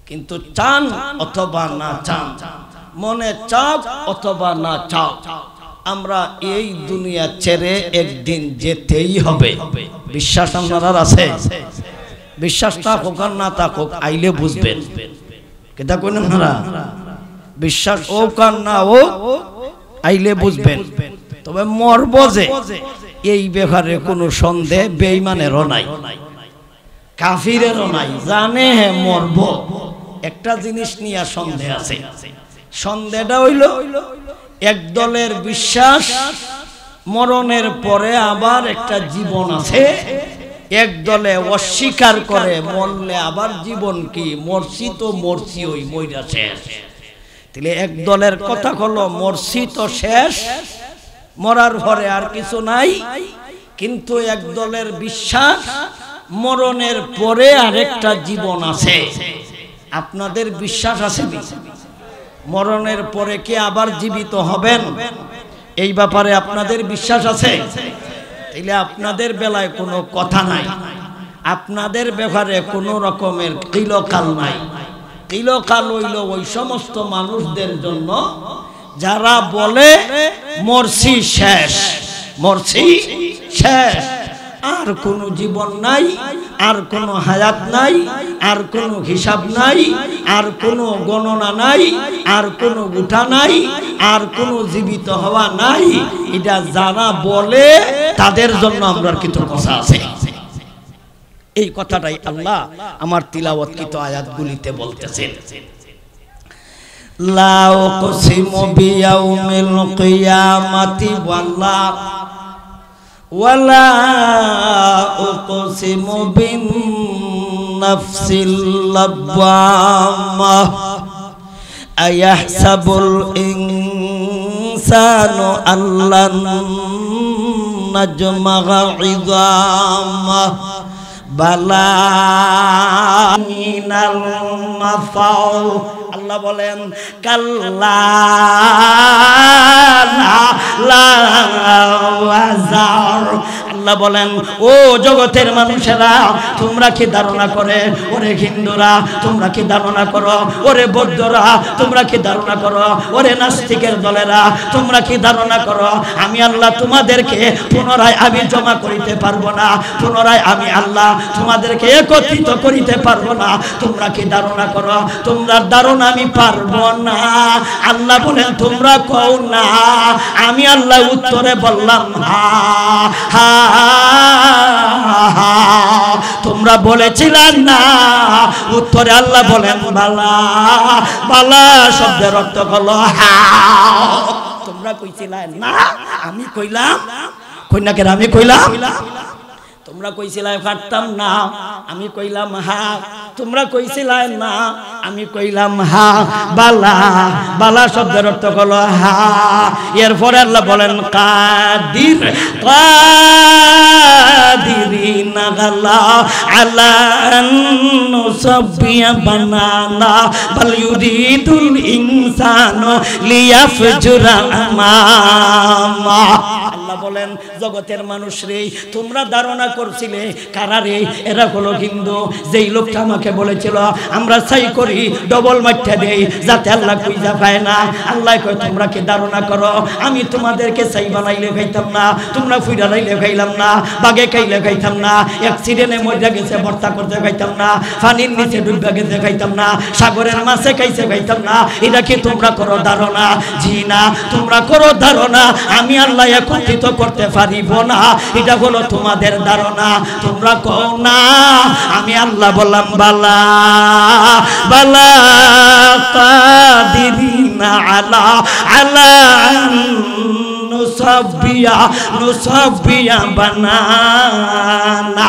কিন্তু চান অথবা না চান, মনে চাও অথবা না চাও, আমরা এই দুনিয়া ছেড়ে একদিন যেতেই হবে। বিশ্বাস আপনার আছে? বিশ্বাসটা হোক আর না থাকুক, আইলে বুঝবেন। কেটা কইন আপনারা? বিশ্বাস হোক আর না হোক, আইলে বুঝবেন। তবে মরব যে, এই ব্যাপারে কোনো সন্দেহ বেঈমানেরও নাই, কাফিরেরও নাই, জানে হে মরব। একটা জিনিস নিয়ে সন্দেহ আছে, সন্দেহটা হইল এক দলের বিশ্বাস মরণের পরে আবার একটা জীবন আছে, এক দলে অস্বীকার করে মরলে আবার জীবন কি, মরছি তো মরছি, ওই মইরা শেষ। তাহলে এক দলের কথা হলো মরছি তো শেষ, মরার পরে আর কিছু নাই। কিন্তু এক দলের বিশ্বাস মরণের পরে আরেকটা জীবন আছে। আপনাদের বিশ্বাস আছে মরণের পরে কি আবার জীবিত হবেন? এই ব্যাপারে আপনাদের বিশ্বাস আছে? তাইলে আপনাদের বেলায় কোনো কথা নাই, আপনাদের ব্যাপারে কোনো রকমের কিলকাল নাই। কিলকাল হইল ওই সমস্ত মানুষদের জন্য যারা বলে মরছি শেষ, মরছি শেষ, আর কোনো জীবন নাই, আর কোনো হায়াত নাই, আর কোনো হিসাব নাই, আর কোনো গণনা নাই, আর কোনো উঠা নাই, আর কোনো জীবিত হওয়া নাই। এটা যারা বলে তাদের জন্য আমরা কৃতজ্ঞতা আছে। এই কথাটাই আল্লাহ আমার তিলাওয়াতকৃত আয়াতগুলিতে বলতেছেন। লা উকসিমু বিয়াউমিল কিয়ামাতি ওয়ালা উকসিমু বিন নাফসিল লাওয়ামা আয়াহসাবুল ইনসানু আল্লান নাজমা ইযামা বালা মিনাল মাফাউ। আল্লাহ বলেন কাল্লা লা ওয়াজার। আল্লাহ বলেন ও জগতের মানুষেরা, তোমরা কি ধারণা করে, ওরে হিন্দুরা তোমরা কি ধারণা করো, ওরে বৌদ্ধরা তোমরা কি ধারণা করো, ওরে নাস্তিকের দলেরা তোমরা কি ধারণা করো, আমি আল্লাহ তোমাদেরকে পুনরায় আমি জমা করিতে পারবো না, পুনরায় আমি আল্লাহ তোমাদেরকে একত্রিত করিতে পারবো না। তোমরা কি ধারণা করো, তোমরা ধারণা আমি পারবো না। আল্লাহ বলেন তোমরা কও না, আমি আল্লাহ উত্তরে বললাম হা হা। তোমরা বলেছিলেন না, উত্তরে আল্লাহ বলেন বালা। বালা শব্দের অর্থ হলো হা। তোমরা কইছিলেন না, আমি কইলাম, কইনাকের আমি কইলাম। তোমরা কইছিলাই পারতাম না, আমি কইলাম হা। তোমরা কইছিলাই না, আমি কইলাম হা। বালা, বালা শব্দের অর্থ হলো হা। এরপরে আল্লাহ বলেন কাদির, কাদিরিনা গালা আলা নুসাবিয়া বানানা বাল ইউরিদুল ইনসানু লিয়াফজুরা আমামা। আল্লাহ বলেন জগতের মানুষ রে, তোমরা ধারণা করছিলে কারা রে? এরা হলো হিন্দু। যেই লোকটা আমাকে বলেছিল আমরা চাই করি ডবল মাঠা দেই যাতে আল্লাহ খুঁজা পায় না। আল্লাহ কয় তোমরা কি ধারণা করো আমি তোমাদেরকে চাই বানাইলে খাইতাম না, তোমরা ফুইরা লাইলে খাইলাম না, বাগে খাইলে খাইতাম না, অ্যাক্সিডেন্টে মরে গেছে ভর্তা করতে খাইতাম না, পানির নিচে ডুববা গেছে খাইতাম না, সাগরের মাছে খাইছে খাইতাম না। এটা কি তোমরা করো ধারণা? জি না, তোমরা করো ধারণা আমি আল্লাহ একত্রিত করতে পারিব না। এটা হলো তোমাদের ধারণা। তোমরা কও না, আমি আল্লাহ বললাম বালা বালা কাদিরিনা আলা আলা নুসাবিয়া বানানা।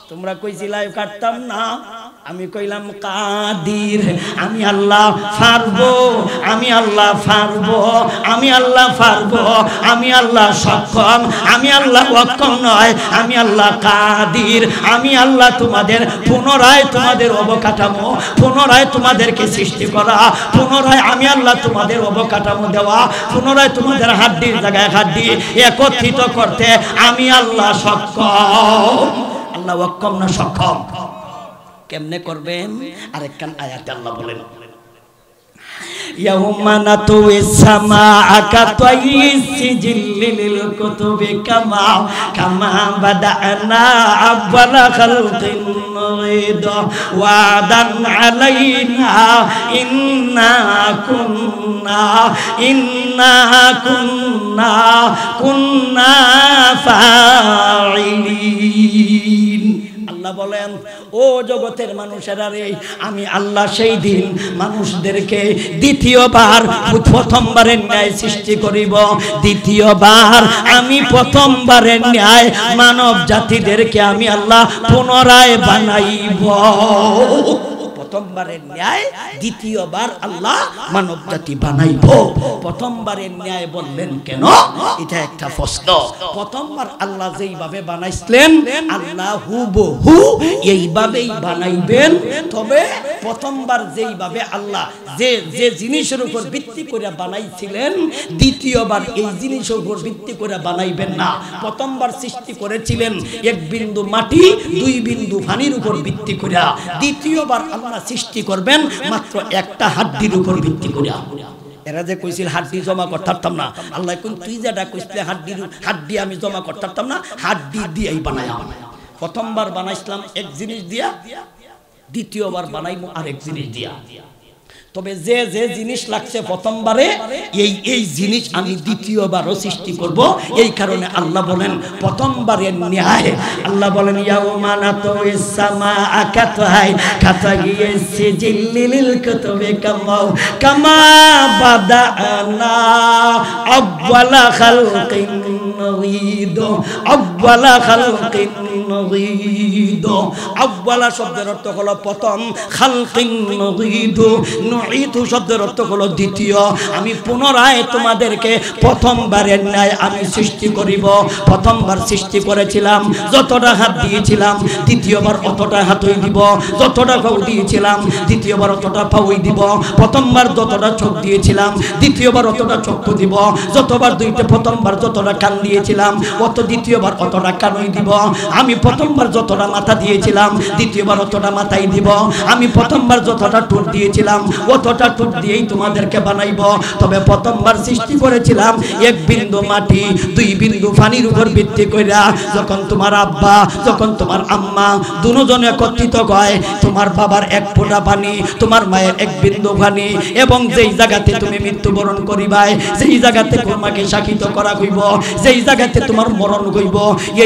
তোমরা কইছিলাই কাটতাম না, আমি কইলাম কাদির। আমি আল্লাহ পারবো, আমি আল্লাহ পারবো, আমি আল্লাহ পারবো, আমি আল্লাহ সক্ষম, আমি আল্লাহ অক্ষম নয়, আমি আল্লাহ কাদির। আমি আল্লাহ তোমাদের পুনরায় তোমাদের অবকাঠামো, পুনরায় তোমাদেরকে সৃষ্টি করা, পুনরায় আমি আল্লাহ তোমাদের অবকাঠামো দেওয়া, পুনরায় তোমাদের হাড্ডির জায়গায় হাড্ডি একত্রিত করতে আমি আল্লাহ সক্ষম। আল্লাহ অক্ষম না সক্ষম? কেমনে করবেন? আরেকখান আয়াতে আল্লাহ বলেন ইয়াউমা নাতুইস সামাআ কাতাইস সিজিল্লিল কুতুবি কামা কামা বাদানা আওয়ালা খালকিন নুঈদ ওয়াদান আলাইনা ইন্না কুন্না ফাইলিন। আল্লাহ বলেন ও জগতের মানুষেরা রে, আমি আল্লাহ সেই দিন মানুষদেরকে দ্বিতীয়বার প্রথমবারের ন্যায় সৃষ্টি করিব। দ্বিতীয়বার আমি প্রথমবারের ন্যায় মানব জাতিদেরকে আমি আল্লাহ পুনরায় বানাইব। প্রথমবারের ন্যায় দ্বিতীয়বার আল্লাহ মানব জাতি বানাইব। প্রথমবারের ন্যায় বললেন কেন? এটা একটা প্রশ্ন। প্রথমবার আল্লাহ যেইভাবে বানাইছিলেন আল্লাহ হুবহু এইভাবেই বানাইবেন। তবে প্রথমবার যেইভাবে আল্লাহ যে জিনিসের উপর ভিত্তি করে বানাইছিলেন দ্বিতীয়বার এই জিনিসের উপর ভিত্তি করে বানাইবেন না। প্রথমবার সৃষ্টি করেছিলেন এক বিন্দু মাটি, দুই বিন্দু পানির উপর ভিত্তি করে। দ্বিতীয়বার আল্লাহ সৃষ্টি করবেন মাত্র একটা হাড্ডির উপর ভিত্তি করে। এরা যে কইছিল হাড্ডি জমা করতাম না, আল্লাহ কোন তুই যেটা কইছিলে হাড্ডি আমি জমা করতাম না, হাড্ডি দিয়েই বানাইলাম। প্রথমবার বানাইছিলাম এক জিনিস দিয়া, দ্বিতীয়বার বানাইমু আরেক জিনিস দিয়া। তবে যে যে জিনিস লাগছে প্রথমবারে এই জিনিস আমি দ্বিতীয়বারও সৃষ্টি করব। এই কারণে আল্লাহ বলেন প্রথমবারের ন্যায় আল্লাহ বলেন ইয়াউমা নাতুইস সামাআ কাতাই কাতাগিয়েছে জিল্লিল কুতুবে কামা বাদানা আউয়ালা খালকিন নুঈদ, আউয়ালা খালকিন নুঈদ। আউয়ালা শব্দের অর্থ হলো প্রথম, খালকিন নুঈদ নুঈদু শব্দের অর্থ হলো দ্বিতীয়। আমি পুনরায় তোমাদেরকে প্রথমবারের ন্যায় আমি সৃষ্টি করিব। প্রথমবার সৃষ্টি করেছিলাম যতটা হাত দিয়েছিলাম, দ্বিতীয়বার অতটা হাতই দিব। যতটা পাউ দিয়েছিলাম দ্বিতীয়বার অতটা পাউই দিব। প্রথমবার যতটা চোখ দিয়েছিলাম দ্বিতীয়বার অতটা চক্ষু দিব। যতবার প্রথমবার যতটা কান দিয়েছিলাম অত দ্বিতীয়বার অতটা কানই দিব। আমি প্রথমবার যতটা মাথা দিয়েছিলাম দ্বিতীয়বার অতটা মাথাই দিব। আমি প্রথমবার যতটা ঠোঁট দিয়েছিলাম অতটা ঠোঁট দিয়েই তোমাদেরকে বানাইব। তবে প্রথমবার সৃষ্টি করেছিলাম এক বিন্দু মাটি, দুই বিন্দু পানির উপর ভিত্তি কইরা। যখন তোমার আব্বা, যখন তোমার আম্মা দুজন একত্রিত হয়, তোমার বাবার এক ফোঁটা পানি, তোমার মায়ের এক বিন্দু পানি, এবং যেই জায়গাতে তুমি মৃত্যুবরণ করিবাই, যেই জায়গাতে তোমাকে সাক্ষিত করা হইব, যেই জায়গাতে তোমার মরণ হইব,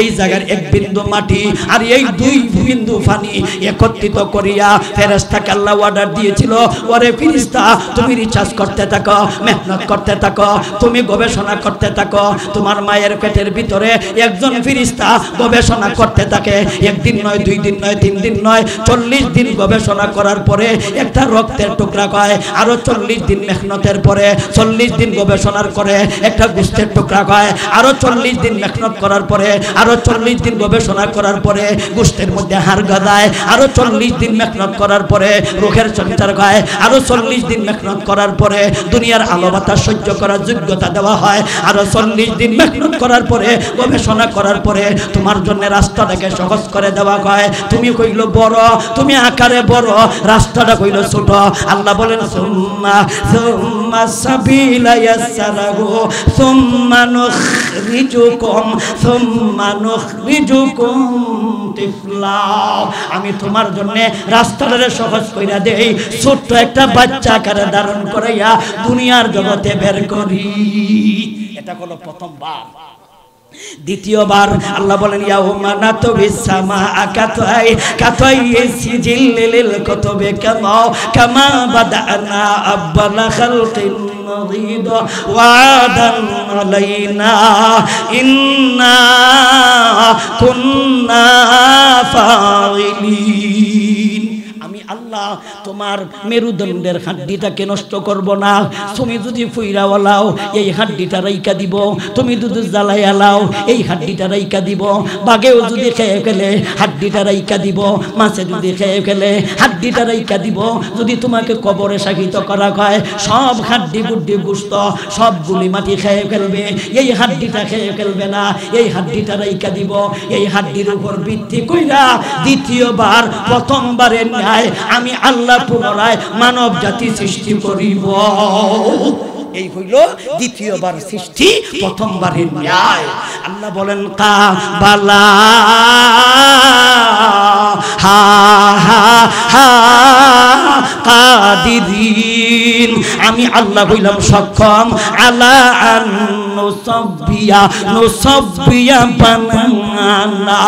এই জায়গার এক বিন্দু মাটি আর এই দুই বিন্দু পানি একত্রিত করিয়া ফেরেশতাকে আল্লাহ অর্ডার দিয়েছিল, ওরে ফেরেশতা তুমি রিসার্চ করতে থাকো, মেহনত করতে থাকো, তুমি গবেষণা করতে থাকো। তোমার মায়ের পেটের ভিতরে একজন ফেরেশতা গবেষণা করতে থাকে। একদিন নয়, দুই দিন নয়, তিন দিন নয়, 40 দিন গবেষণা করার পরে একটা রক্তের টুকরা হয়। আরো 40 দিন মেহনতের পরে, 40 দিন গবেষণার করে একটা গোশতের টুকরা হয়। আরো 40 দিন মেহনত করার পরে, আরো 40 দিন গবেষণা করার পরে গোশতের মধ্যে হাড় গজায়। আরো 40 দিন মেহনত করার পরে রোগের সঞ্চার হয়। আরো 40 দিন মেহনত করার পরে দুনিয়ার আলো বাতাস সহ্য করার যোগ্যতা দেওয়া হয়। আরো 40 দিন মেহনত করার পরে, গবেষণা করার পরে তোমার জন্য রাস্তাটাকে সহজ করে দেওয়া হয়। তুমি কইল বড়, তুমি আকারে বড়, রাস্তাটা কইল ছোট। আল্লাহ বলেন সুম্মা সাবিলা ইয়াসসারাহু সুম্মা নুখরিজুকুম তিফলা। আমি তোমার জন্য রাস্তাটাকে সহজ কইরা দেই, ছোট্ট একটা বাচ্চা আকারে ধারণ করাইয়া দুনিয়ার জগতে বের করি। এটা হলো প্রথমবার। দ্বিতীয়বার আল্লাহ বলেন ইয়াউমা নাতুইস সামাআ কাতাই সিজিল্লিল কুতুবে কামা বাদানা আব্বালা খালকিন নুঈদ ওয়াদান আলাইনা ইন্না কুন্না ফাইলিন। আমি আল্লাহ তোমার মেরুদণ্ডের হাড্ডিটাকে নষ্ট করব না। তুমি যদি ফুইরা ওলাও এই হাড্ডিটা রাইকা দিব, তুমি যদি জ্বালাই আলাও এই হাড্ডিটা রাইকা দিব, বাঘেও যদি খেয়ে ফেলে হাড্ডিটা রাইকা দিব, মাছে যদি খেয়ে ফেলে হাড্ডিটা রাইকা দিব। যদি তোমাকে কবরে সাক্ষিত করা হয় সব হাড্ডি গুড্ডি গোশত সবগুলি মাটি খেয়ে ফেলবে, এই হাড্ডিটা খেয়ে ফেলবে না, এই হাড্ডিটা রাইকা দিব। এই হাড্ডির উপর ভিত্তি কইরা দ্বিতীয়বার প্রথমবারের ন্যায় আমি আল্লাহ পুনরায় মানব জাতি সৃষ্টি করিব। এই হইল দ্বিতীয়বার সৃষ্টি, প্রথমবারের ন্যায়। আল্লাহ বলেন কাবালা হা হা হা কাদিরিন। আমি আল্লাহ হইলাম সক্ষম আলা আন নুসাব্বিয়া বানানা।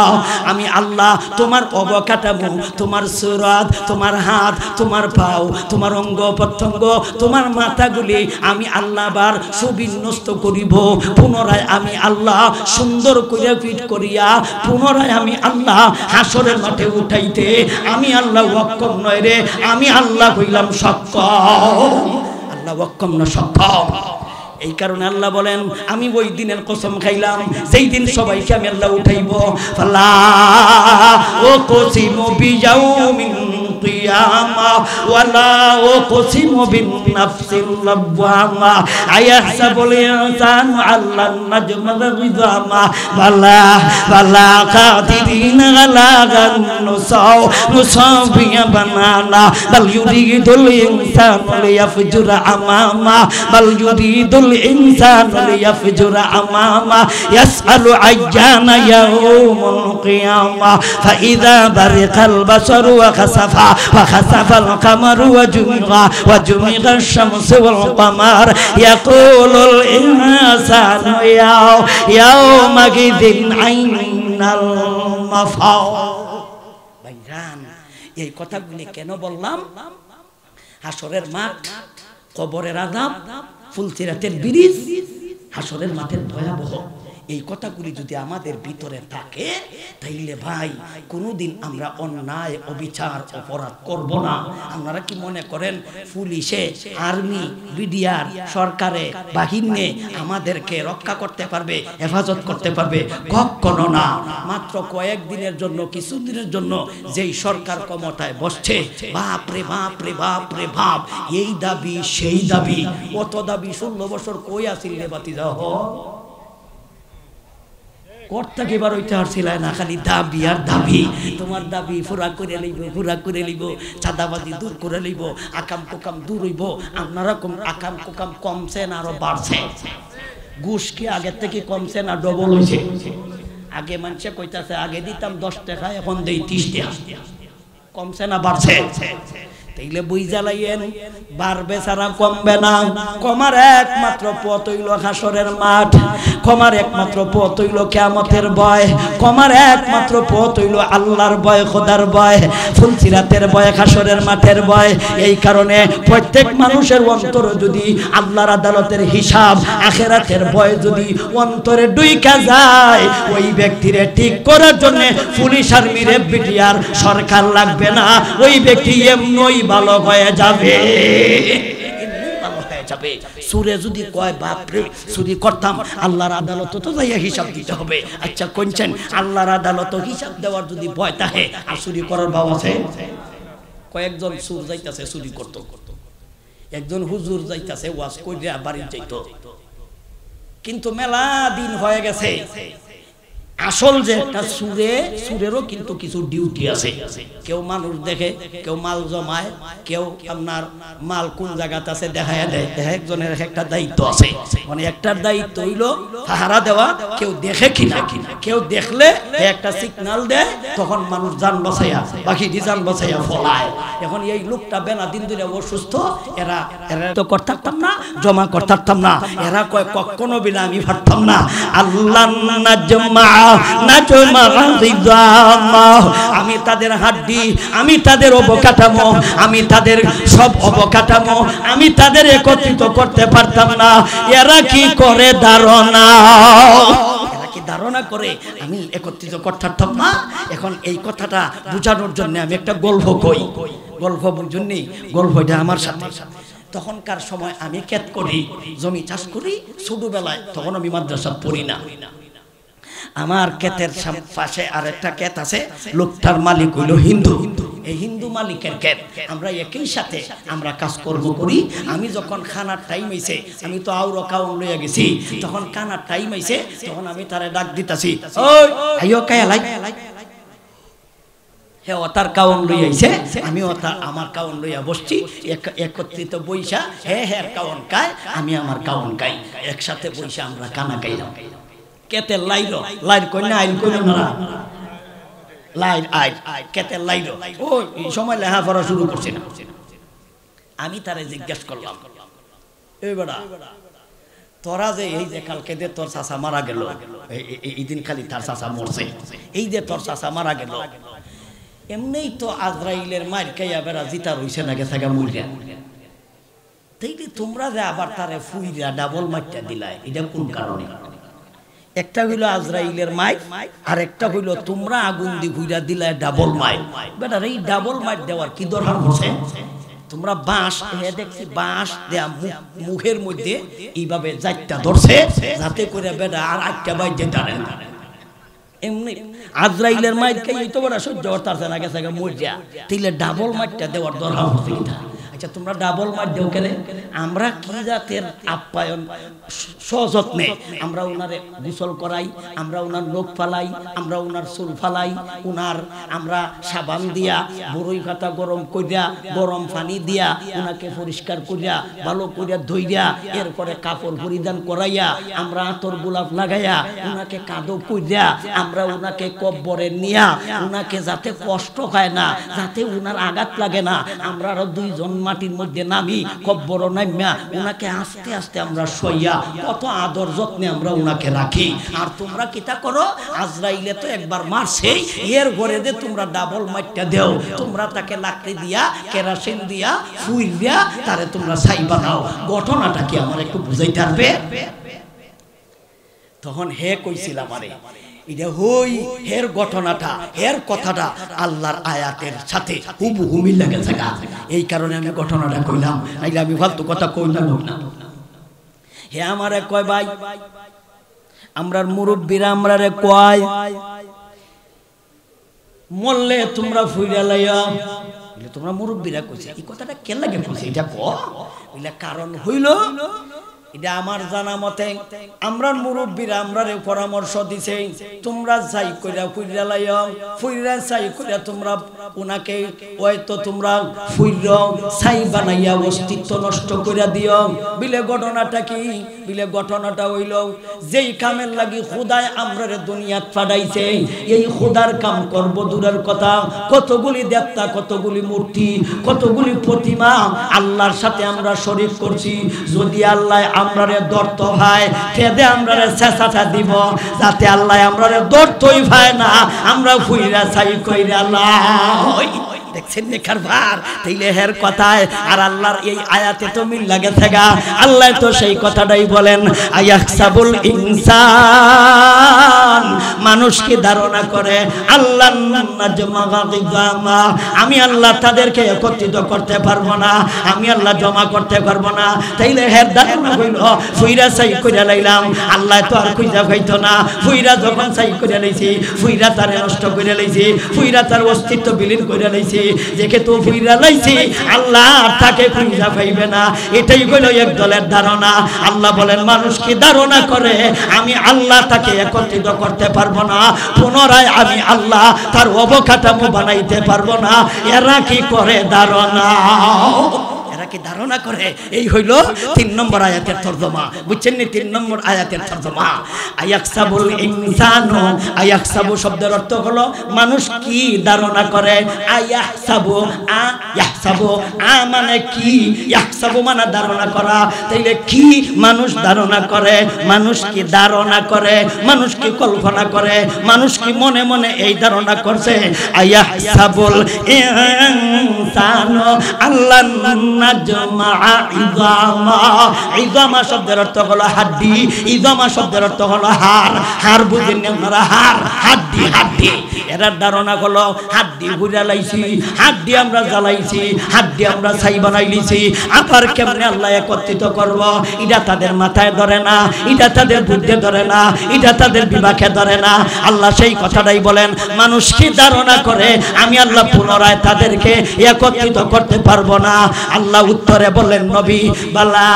আমি আল্লাহ তোমার অবকাঠামো, তোমার সুরাত, তোমার হাত, তোমার পাও, তোমার অঙ্গ প্রত্যঙ্গ, তোমার মাথাগুলি আমি আল্লাহ বার সুবিন্যস্ত করিব। পুনরায় আমি আল্লাহ সুন্দর করে ফিট করিয়া পুনরায় আমি আল্লাহ হাসরের মাঠে উঠাইতে আমি আল্লাহ অক্ষম নয় রে, আমি আল্লাহ হইলাম সক্ষম। আল্লাহ অক্ষম না সক্ষম। এই কারণে আল্লাহ বলেন আমি ওই দিনের কসম খাইলাম যেই দিন সবাইকে আমি আল্লাহ উঠাইব। ফালা ও কসিমু বিয়াউমিন কিয়ামা ওয়ালা উকসিমু বিন-নাফসিল লাওয়ামা আয়াহসাবুল ইনসানু আল্লান নাজমা'a ইযামা বালা বালা কাদিরিনা আলা নুসাবিয়া বানানা বাল ইউরিদুল ইনসানু লিয়াফজুরা আমামা বাল ইউরিদুল ইনসানু লিয়াফজুরা আমামা ইয়াসআলু আইয়ানা ইয়াউমুল কিয়ামা ফাইযা বারিকাল বাশারু ওয়া খাসাফাল কামারু ওয়া জুমিগা শামসু ওয়াল কামার ইয়াকুলুল ইনসানু ইয়াউমা গিদিন আইনাল মাফাও। ভাইজান এই কথাগুলি কেন বললাম? হাসরের মাঠ, কবরের আযাব, ফুলসিরাতের ব্রিজ, হাসরের মাঠের ভয়াবহ এই কথাগুলি যদি আমাদের ভিতরে থাকে তাইলে ভাই কোনোদিন আমরা অন্যায় অবিচার অপরাধ করব না। আপনারা কি মনে করেন পুলিশে, আর্মি, বিডিআর, সরকারে, বাহিনী আমাদেরকে রক্ষা করতে পারবে, হেফাজত করতে পারবে? কখনো না। মাত্র কয়েকদিনের জন্য, কিছুদিনের জন্য যেই সরকার ক্ষমতায় বসছে, বাপরে বাপ রে বাপ রে বাপ, এই দাবি সেই দাবি, কত দাবি। 16 বছর কই আসিল রে বাতি যাও করতে এবার ওইটা আসছিল না, খালি দাবি আর দাবি। তোমার দাবি পুরা করে লইব, পুরা করে লইব, চাঁদাবাজি দূর করে লইব, আকাম কোকাম দূর হইব। আপনারা আকাম কোকাম কমছে না আরো বাড়ছে? ঘুষ কি আগের থেকে কমছে না ডবল হয়েছে? আগে মানুষে কইতাছে আগে দিতাম 10 টাকা, এখন দেই 30 টাকা। কমছে না বাড়ছে? তাইলে বুঝা লাইয়েন বাড়বে ছাড়া কমবে না। কমার একমাত্র পথ হইল হাসরের মাঠ, কমার একমাত্র পথ হইল কিয়ামতের ভয়, কমার একমাত্র পথ হইল আল্লাহর ভয়, খোদার ভয়, ফুলসিরাতের ভয়, হাসরের মাঠের ভয়। এই কারণে প্রত্যেক মানুষের অন্তরে যদি আল্লাহর আদালতের হিসাব, আখিরাতের ভয় যদি অন্তরে ডুইকা যায়, ওই ব্যক্তিরে ঠিক করার জন্য পুলিশ, আর্মি, রেব, বিটিআর, সরকার লাগবে না। ওই ব্যক্তি এমনই ভালো হয়ে যাবে, ভালো হয়ে যাবে। সুরে যদি কয় বাপরে চুরি করতাম, আল্লাহর আদালত তো যাইয়া হিসাব দিতে হবে। আচ্ছা কোনছেন আল্লাহর আদালত হিসাব দেওয়ার যদি ভয় থাকে, আর চুরি করার ভাব আছে? কয়েকজন সুর যাইতাছে চুরি করতো, একজন হুজুর যাইতাছে ওয়াজ কইরা বাড়ি যাইতো, কিন্তু মেলা দিন হয়ে গেছে। আসল যে একটা সুরেরও কিন্তু কিছু ডিউটি আছে। কেউ মানুষ দেখে, কেউ মাল জমায়, কেউ আপনার মাল কোন জায়গাতে আছে দেখায় দেয়। একজনের একটা দায়িত্ব আছে, মানে একটার দায়িত্ব হইলো পাহারা দেওয়া। কেউ দেখে কিনা, কেউ দেখলে একটা সিগন্যাল দেয়, তখন মানুষ যান বাঁচাইয়া, বাকি যান বাঁচাইয়া ফলায়। এখন এই লোকটা বেলা দিন ধরে অসুস্থ, এরা তো করতাম না, জমা করতাম না। এরা কয় কখনো বিনা আমি পারতাম না। আল্লাহ আমি তাদের হাড্ডি, আমি তাদের অবকাঠামো, আমি তাদের সব অবকাঠামো আমি তাদের একত্রিত করতে পারতাম না। এরা কি করে ধারণা, এরা কি ধারণা করে আমি একত্রিত করতাম না? এখন এই কথাটা বোঝানোর জন্য আমি একটা গল্প কই। গল্প বুঝুন নি? গল্পটা আমার সাথে। তখনকার সময় আমি ক্ষেত করি, জমি চাষ করি ছোটবেলায়, তখন আমি মাদ্রাসা পড়ি না। আমার ক্ষেতের পাশে আর একটা ক্ষেত আছে, লোকটার মালিক হইল হিন্দু। এই হিন্দু মালিকের ক্ষেত, আমরা একই সাথে আমরা কাজকর্ম করি। আমি যখন খানার টাইম হইছে, আমি তো আউর কাউন লইয়া গেছি, তখন খানার টাইম হইছে, তখন আমি তারে ডাক দিতাছি, ওই আইও কায়া লাই। হ্যাঁ, ও তার কাউন লইয়া আইছে, আমি আমার কাউন লইয়া বসছি, একত্রিত বইসা হ্যাঁ হ্যাঁ কাউন খায়, আমি আমার কাউন খাই, একসাথে বইসা আমরা কানা খাইলাম। কেতের লাইলো, লাইর কন্যা আইল কইল না, লাইর আইল কেতের লাইলো। ও এই সময় লেখাপড়া শুরু করছে না। আমি তারে জিজ্ঞেস করলাম, এই বেটা তোরা যে এই যে কালকে যে তোর চাচা মারা গেল, এই দিন খালি তার চাচা মরছে, এই যে তোর চাচা মারা গেল, এমনিই তো আজরাইলের মার খাইয়া বেড়া জিতা রইছে না গেছে গা মুরগা, তাইলে তোমরা যে আবার তারে ফুইরা ডাবল মারটা দিলাই, এটা কোন কারণে? একটা হইল আজরাইলের মাইক, আর একটা হইল তোমরা আগুন দি ঘুরা দিলে ডাবল মাইক। বেটা এই ডাবল মাইক দেওয়ার কি দরকার হচ্ছে? তোমরা বাঁশ দেখছি, বাঁশ দেয়া মুখের মধ্যে এইভাবে যাইটা ধরছে, যাতে করে বেটা আর আটটা বাইতে টানে না। এমনি আজরাইলের মাইর খাই তো বড় সহ্য করতে পারছে না, গেছে মরিয়া তিলে ডাবল মাইরটা দেওয়ার দরকার হচ্ছে কিনা। আচ্ছা তোমরা ডাবল মার দেও কেন? আমরা কি জাতের আপ্যায়ন সযত্নে আমরা ওনারে গোসল করাই, আমরা ওনার নখ ফালাই, আমরা ওনার চুল ফালাই, ওনার আমরা সাবান দিয়া বড়ই পাতা গরম কইরা গরম পানি দিয়া ওনাকে পরিষ্কার করিয়া ভালো করিয়া ধইরা এরপরে কাপড় পরিধান করাইয়া আমরা আতর গোলাপ লাগাইয়া ওনাকে কাঁদো কইরা আমরা ওনাকে কব্বরে নিয়া ওনাকে যাতে কষ্ট হয় না, যাতে ওনার আঘাত লাগে না, আমরা আরো দুইজন মাটির মধ্যে নামি কব্বর নামিয়া ওনাকে আস্তে আস্তে আমরা শইয়া কত আদর যত্নে আমরা ওনাকে রাখি। আর তোমরা কিতা করো? আজরাইলে তো একবার মারছে, এর ঘরে দে তোমরা ডাবল মাইরটা দেও, তোমরা তাকে লাকড়ি দিয়া কেরাসিন দিয়া ফুল দিয়া তারে তোমরা ছাই বানাও। ঘটনাটা কি আমার একটু বুঝাইতে পারবে? তখন হে কইছিল আমারে এটা হই হের ঘটনাটা হের কথাটা আল্লাহর আয়াতের সাথে হুবহু মিল গেছে। এই কারণে আমি ঘটনাটা কইলাম, নাইলে আমি ফালতু কথা কইলাম না। হে আমারে কয় ভাই, আমরার মুরব্বীরা আমরারে কয় মরলে তোমরা ফুইরা লাইয়া, তোমরা মুরব্বীরা কইছে এই কথাটা কেন লাগে কইছে এটা ক? বলে কারণ হইল এটা আমার জানা মতে আমরা মুরব্বীরা আমরারে পরামর্শ দিছে তোমরা যাই কইরা ফুইরা লাইয়া, ফুইরা যাই কইরা তোমরা উনাকে হয়তো তোমরা ফুইরা ছাই বানাইয়া অস্তিত্ব নষ্ট কইরা দিও। বিলে ঘটনাটা কি? বিলে ঘটনাটা হইল যেই কামের লাগি খোদায় আমরারে দুনিয়াত পাঠাইছে এই খোদার কাম করব দূরের কথা, কতগুলি দেবতা, কতগুলি মূর্তি, কতগুলি প্রতিমা আল্লাহর সাথে আমরা শরীক করছি। যদি আল্লাহ আমরারে দর্ত হয় ফেদে আমরারে চেঁচাটা দিব, যাতে আল্লাহ আমরারে দর্তই ভাই না আমরা ফুইরা ছাই কইরা লাই। দেখছেন নে কারবার? তাইলে হের কথায় আর আল্লাহর এই আয়াতে তো মিল লাগে থাকা। আল্লাহ তো সেই কথাটাই বলেন, আয়াহসাবুল ইনসান, মানুষ কি ধারণা করে আল্লাহ নাজমা, আমি আল্লাহ তাদেরকে একত্রিত করতে পারবো না, আমি আল্লাহ জমা করতে পারবো না। তাইলে হের ধারণা হইল ফুইরা ছাই কইরা লাইলাম, আল্লাহ তো আর খুঁজা পাইতো না। ফুইরা যখন ছাই কইরা লাইছি, ফুইরা তারে নষ্ট কইরা লাইছি, ফুইরা তার অস্তিত্ব বিলীন কইরা লাইছি, যেকে তো ফুইরা লাইছি আল্লাহ তাকে খুঁজা পাইবে না। এটাই হইল এক দলের ধারণা। আল্লাহ বলেন মানুষ কি ধারণা করে আমি আল্লাহ তাকে একত্রিত করতে পারবো না, পুনরায় আমি আল্লাহ তার অবকাঠামো বানাইতে পারবো না। এরা কি করে ধারণা? এরা কি ধারণা করে? এই হইল 3 নম্বর আয়াতের তরজমা। বুঝছেন নি? 3 নম্বর আয়াতের তরজমা আয়াহসাবুল ইনসানু। আয়াহসাবু শব্দের অর্থ হলো মানুষ কি ধারণা করে। আয়াহসাবু, আয়াহসাবু মানে কি, ইয়াহসাবু মানে ধারণা করা। তাইলে কি মানুষ ধারণা করে? মানুষ কি ধারণা করে? মানুষ কি কল্পনা করে? মানুষ কি মনে মনে এই ধারণা করছে? আয়াহসাবুল ইনসানু আল্লাহ নাজমা ইযামা। ইযামা শব্দের অর্থ হলো হাড্ডি, ইযামা শব্দের অর্থ হলো হাড়। হাড় বুঝেন না আপনারা? হাড়, হাড্ডি, হাড্ডি। এরা ধারণা হলো হাড্ডি ঘুরা লাইছি, হাড্ডি আমরা জ্বালাইছি, হাড্ডি আমরা ছাই বানাই লিছি। আবার কেমনে আল্লাহ একত্রিত করব এটা তাদের মাথায় ধরে না, এটা তাদের বুদ্ধি ধরে না, এটা তাদের বিবেকে ধরে না। আল্লাহ সেই কথাটাই বলেন মানুষ কি ধারণা করে আমি আল্লাহ পুনরায় তাদেরকে একত্রিত করতে পারবো না। আল্লাহ উত্তরে বললেন নবী বালা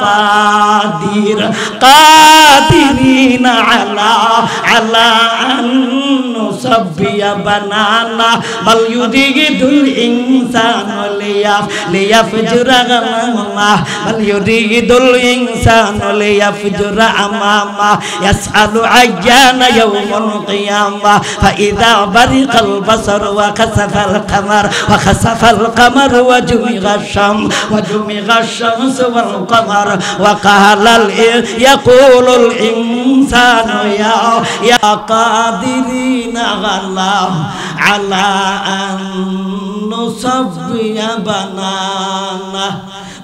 কাদির কাদিরিনা আলা আলা নুসাব্বিয়া বানানা বাল ইউরিদুল ইনসানু লিয়াফজুরা গামামা বাল ইউরিদুল ইনসানু লিয়াফজুরা আমামা ইয়াসআলু আইয়ানা ইয়াউমুল কিয়ামা ফাইযা বারিকাল বাসার ওয়া খাসাফাল কামার ওয়া খাসাফাল কামার ওয়া জুমিগাশ শামস ওয়া জুমিগাশ শামস ওয়াল কামার ওয়া কাহালাল ইয়াকুলুল ইনসানু ইয়া কাদিরিনা আল্লাহ আলা আন নুসাব্বিয়া বানানা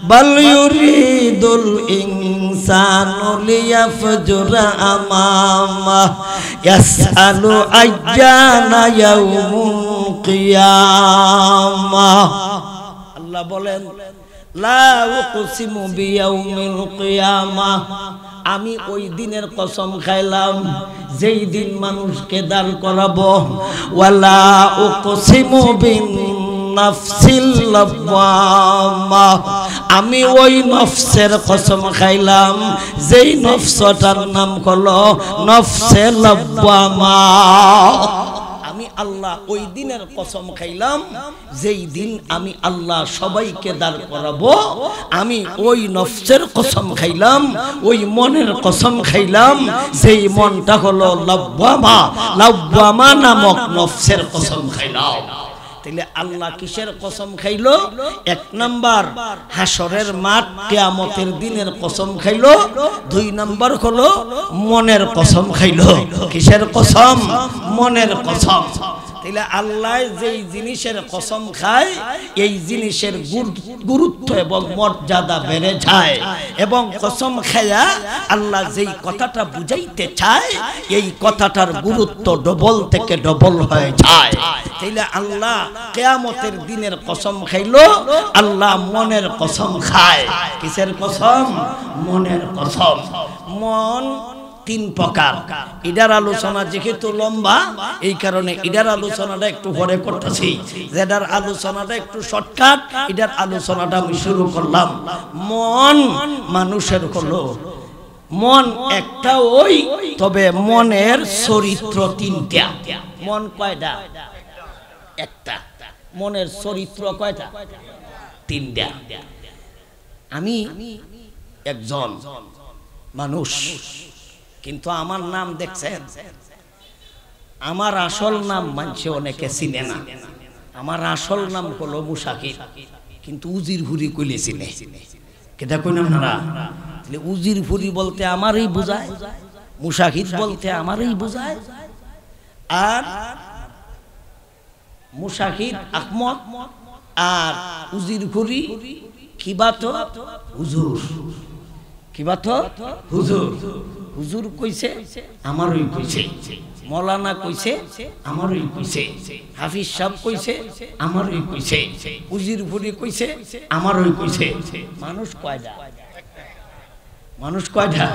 বাল ইউরিদুল ইনসানু লিয়াফজুরা আমামা ইয়াসআলু আইয়ানা ইয়াউমুল কিয়ামা। আল্লাহ বলেন লা উকসিমু বিয়াউমিল কিয়ামাহ, আমি ওই দিনের কসম খাইলাম যেই দিন মানুষকে দাঁড় করাবো। ওয়ালা উকসিমু বিন নাফসিল লাওয়ামা, আমি ওই নফসের কসম খাইলাম যেই নফসটার নাম হলো নফসে লাওয়ামা। আমি আল্লাহ ওই দিনের কসম খাইলাম যেই দিন আমি আল্লাহ সবাইকে দাঁড় করাবো। আমি ওই নফসের কসম খাইলাম, ওই মনের কসম খাইলাম যেই মনটা হলো লাওয়ামা। লাওয়ামা নামক নফসের কসম খাইলাম। তাহলে আল্লাহ কিসের কসম খাইলো? এক নাম্বার হাসরের মাঠ কিয়ামতের দিনের কসম খাইলো। দুই নাম্বার হলো মনের কসম খাইলো। কিসের কসম? মনের কসম। তাহলে আল্লাহ যেই জিনিসের কসম খায় এই জিনিসের গুরুত্ব এবং মর্যাদা বেড়ে যায়, এবং কসম খায়া আল্লাহ যেই কথাটা বুঝাইতে চায় এই কথাটার গুরুত্ব ডবল থেকে ডবল হয়ে যায়। তাইলে আল্লাহ কিয়ামতের দিনের কসম খাইলো, আল্লাহ মনের কসম খায়। কিসের কসম? মনের কসম। মন তিন প্রকার। এটার আলোচনা যেহেতু লম্বা এই কারণে এটার আলোচনাটা একটু পরে করতেছি, যেটার আলোচনাটা একটু শর্টকাট এটার আলোচনাটা আমি শুরু করলাম। মন মানুষের হলো, মন একটা ওই, তবে মনের চরিত্র তিনটা। মন কয়টা? একটা। মনের চরিত্র কয়টা? তিনটা। আমি একজন মানুষ, কিন্তু আমার নাম দেখছেন, আমার আসল নাম মানুষে অনেকে চিনে না। আমার আসল নাম হলো মুশাকির, কিন্তু উজির ফুরি কইলে চিনে। কেটা কই না আপনারা? উজির ফুরি বলতে আমারই বোঝায়, মুশাকির বলতে আমারই বোঝায়। আর মুশাকির আহমদ আর উজির ফুরি কিবাত হুজুর। কিবাত হুজুর। হুজুর কইছে আমারই কইছে, মৌলানা কইছে আমারই কইছে, হাফিজ সাহেব কইছে আমারই কইছে, উজির ফুরি কইছে আমারই কইছে। মানুষ কয়টা? মানুষ কয়টা?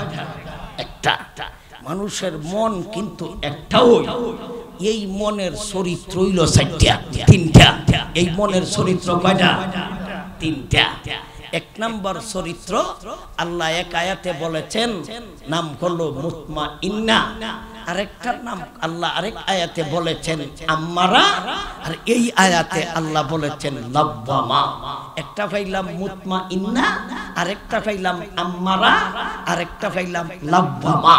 একটা। মানুষের মন কিন্তু একটাও। এই মনের চরিত্র হইল চারটা, তিনটা। এই মনের চরিত্র কয়টা? তিনটা। এক নাম্বার চরিত্র আল্লাহ এক আয়াতে বলেছেন নাম হলো মুতমাইন্না, আরেকটার নাম আল্লাহ আরেক আয়াতে বলেছেন আম্মারা, আর এই আয়াতে আল্লাহ বলেছেন লাওয়ামা। একটা পাইলাম মুতমাইন্না, আরেকটা পাইলাম আম্মারা, আরেকটা পাইলাম লাওয়ামা।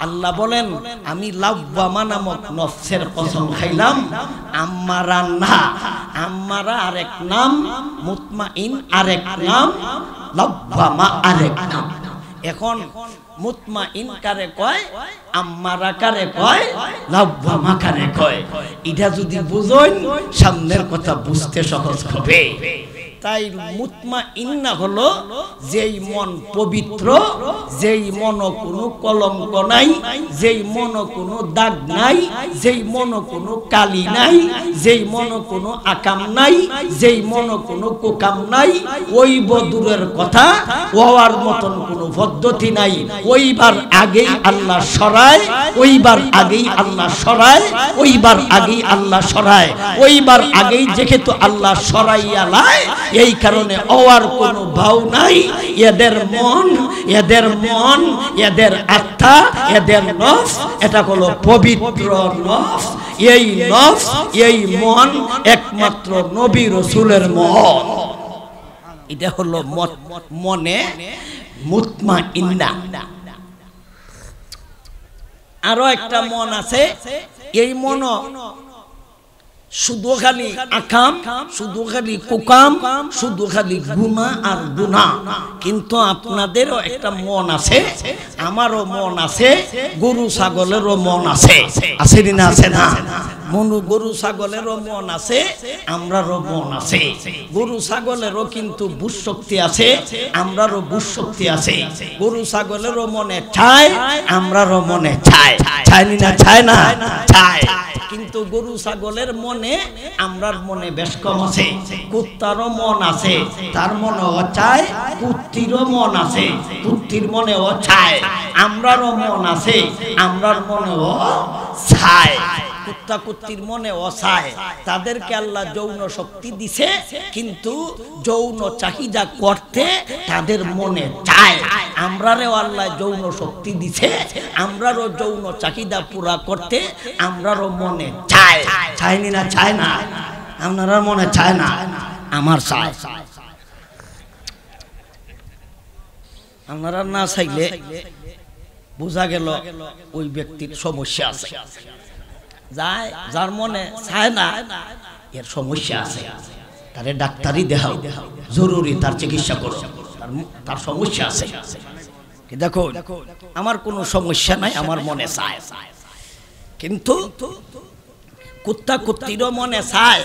আল্লাহ বলেন আমি লাওয়ামা নামক নফসের কসম খাইলাম, আম্মারা না। আম্মারা আরেক নাম, মুতমাইন আরেক নাম, লাওয়ামা আরেক নাম। এখন মুতমাইন কারে কয়, আম্মারা কারে কয়, লাওয়ামা কারে কয়, এটা যদি বুঝেন সামনের কথা বুঝতে সহজ হবে। তাই মুতমাইন্না হলো যেই মন পবিত্র, যেই মন কোনো কলঙ্ক নাই, যেই মন কোনো দাগ নাই, যেই মন কোনো কালি নাই, যেই মন কোনো আকাম নাই, যেই মন কোনো কোকাম নাই, ওই বদুরের কথা ওয়ার মতন কোনো পদ্ধতি নাই। ওইবার আগেই আল্লাহ সরায়, ওইবার আগেই আল্লাহ সরায়, ওইবার আগেই আল্লাহ সরায়, ওইবার আগেই যেহেতু আল্লাহ সরাইয়া লাই, এই কারণে ওয়ার কোনো ভাও নাই। এদের মন, এদের মন, এদের আত্মা, এদের নফস, এটা হলো পবিত্র নফস। এই নফস, এই মন একমাত্র নবী রাসূলের মন। এটা হলো মনে মুতমাইন্না। আরো একটা মন আছে, এই মন শুধু খালি আকাম, শুধু খালি কুকাম, শুধু খালি গুনাহ আর গুনাহ। কিন্তু আপনাদেরও একটা মন আছে, আমারও মন আছে, গরু ছাগলেরও মন আছে। আছে না? আছে না? গরু ছাগলেরও মন আছে, আমরারও মন আছে। গরু ছাগলেরও কিন্তু বুঝ শক্তি আছে, আমরারও বুঝ শক্তি আছে। গরু ছাগলেরও মনে চায়, আমরারও মনে চায়। চায় না? চায় না? চায়। কিন্তু গরু ছাগলের মনে আমরার মনে বেশ কম আছে। কুত্তারও মন আছে, তার মনেও চায়, কুত্তিরও মন আছে, কুত্তির মনেও চায়, আমরারও মন আছে, আমরার মনেও চায়। কুত্তা কুত্তির মনে অসায়, তাদেরকে আল্লাহ যৌন শক্তি দিছে, কিন্তু যৌন চাহিদা করতে তাদের মনে চায়। আমরারও আল্লাহ যৌন শক্তি দিছে, আমরারও যৌন চাহিদা পুরা করতে আমরারও মনে চায়। চায়নি না? চায় না? আপনারা মনে চায় না? আমার চায়। আপনারা না চাইলে বোঝা গেল ওই ব্যক্তির সমস্যা আছে। যায় যার মনে চায় না, এর সমস্যা আছে, তারে ডাক্তারি দেখাও, জরুরি তার চিকিৎসা করো, তার সমস্যা আছে। দেখো আমার কোনো সমস্যা নাই, আমার মনে চায়, কিন্তু কুত্তা কুত্তিরও মনে চায়।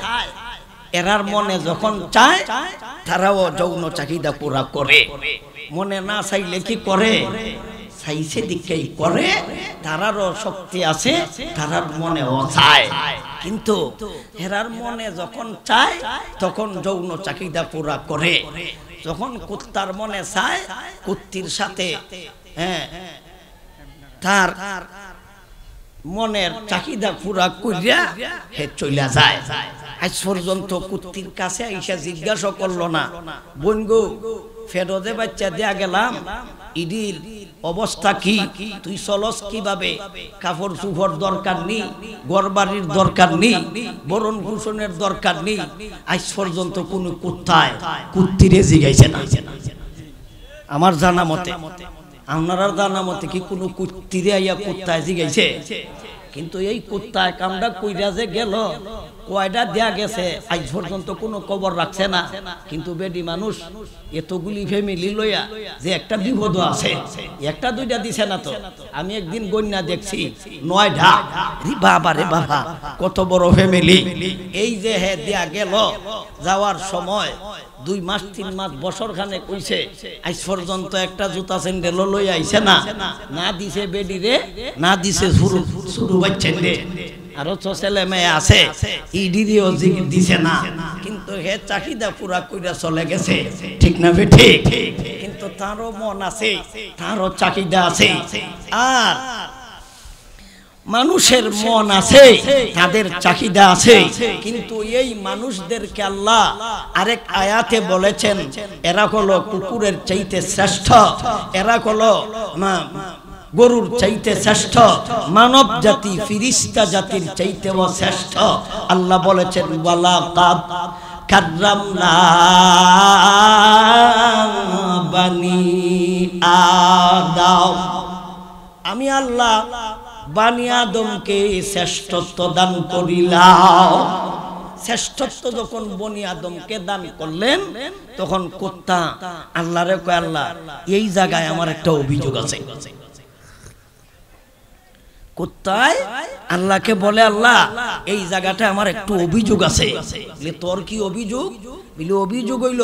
এরার মনে যখন চায় তারাও যৌন চাহিদা পুরা করে। মনে না চাইলে কি করে? চাইছে দিকেই করে, তারারও শক্তি আছে, তারার মনে চায়। কিন্তু হেরার মনে যখন চায় তখন যৌন চাহিদা পুরা করে। যখন কুত্তার মনে চায়, কুত্তির সাথে তার মনের চাহিদা পুরা করিয়া হে চইলা যায়। আজ পর্যন্ত কুত্তির কাছে আইসা জিজ্ঞাসা করলো না, বোন গো ফেরোদে বাচ্চা দেয়া গেলাম, ইডির অবস্থা কি, তুই চলস কিভাবে, কাপড় চুপড় দরকার নেই, ঘর বাড়ির দরকার নেই, বরণ ভূষণের দরকার নেই। আজ পর্যন্ত কোন কুত্তায় কুত্তিরে জিগাইছে না। আমার জানা মতে, আপনারা জানা মতে কি কোনো কুত্তিরে আইয়া কুত্তায় জিগাইছে? কিন্তু এই কুত্তায় কামড়া কইরা যে গেল, কয়টা দেয়া গেছে আজ পর্যন্ত কোনো খবর রাখছে না। কিন্তু বেডি মানুষ এতগুলি ফ্যামিলি লইয়া যে একটা বিপদ আছে, একটা দুইটা দিছে না তো। আমি একদিন গন্যা দেখছি 9টা। বাবা রে বাবা, কত বড় ফ্যামিলি। এই যে হে দেয়া গেল, যাওয়ার সময় 2 মাস 3 মাস বছর খানে কইছে, আজ পর্যন্ত একটা জুতা স্যান্ডেল লই আইছে না। না দিছে বেডি রে, না দিছে শুরু বাচ্চা রে, আরো তো ছেলে মেয়ে আছে, ইডিরিও দিছে না। কিন্তু হে চাহিদা পুরা কইরা চলে গেছে, ঠিক না ঠিক? কিন্তু তারও মন আছে, তারও চাহিদা আছে। আর মানুষের মন আছে, তাদের চাহিদা আছে, কিন্তু এই মানুষদেরকে আল্লাহ আরেক আয়াতে বলেছেন, এরা হলো কুকুরের চাইতে শ্রেষ্ঠ, এরা হলো গরুর চাইতে শ্রেষ্ঠ, মানব জাতি ফিরিস্তা জাতির চাইতেও শ্রেষ্ঠ। আল্লাহ বলেছেন, ওয়ালাকাদ কাররামনা বানি আদম, আমি আল্লাহ বানি আদমকে শ্রেষ্ঠত্ব দান করিলাম। শ্রেষ্ঠত্ব যখন বনি আদমকে দান করলেন, তখন কুত্তা আল্লাহরে কয়, আল্লাহ এই জায়গায় আমার একটা অভিযোগ আছে। কুত্তায় আল্লাহকে বলে, আল্লাহ এই জায়গাটা আমার একটু অভিযোগ আছে। তোর কি অভিযোগ? বলে অভিযোগ হইল,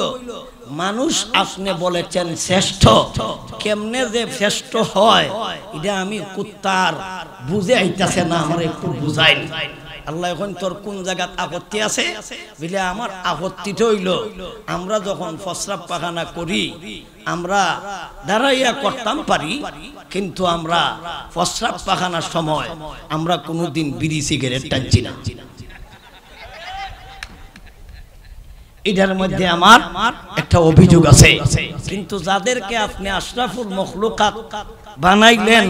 মানুষ আপনি বলেছেন শ্রেষ্ঠ, কেমনে যে শ্রেষ্ঠ হয় এটা আমি কুত্তার বুঝে আইতাছে না, আমার একটু বুঝাই। আল্লাহ এখন তোর কোন জায়গাত আপত্তি আছে? বলে আমার আপত্তিটা হইল, আমরা যখন প্রস্রাব পায়খানা করি, আমরা দাঁড়াইয়া করতাম পারি, কিন্তু আমরা প্রস্রাব পায়খানার সময় আমরা কোনোদিন বিড়ি সিগারেট টানছি না। এটার মধ্যে আমার একটা অভিযোগ আছে। কিন্তু যাদেরকে আপনি আশরাফুল মখলুকাত বানাইলেন,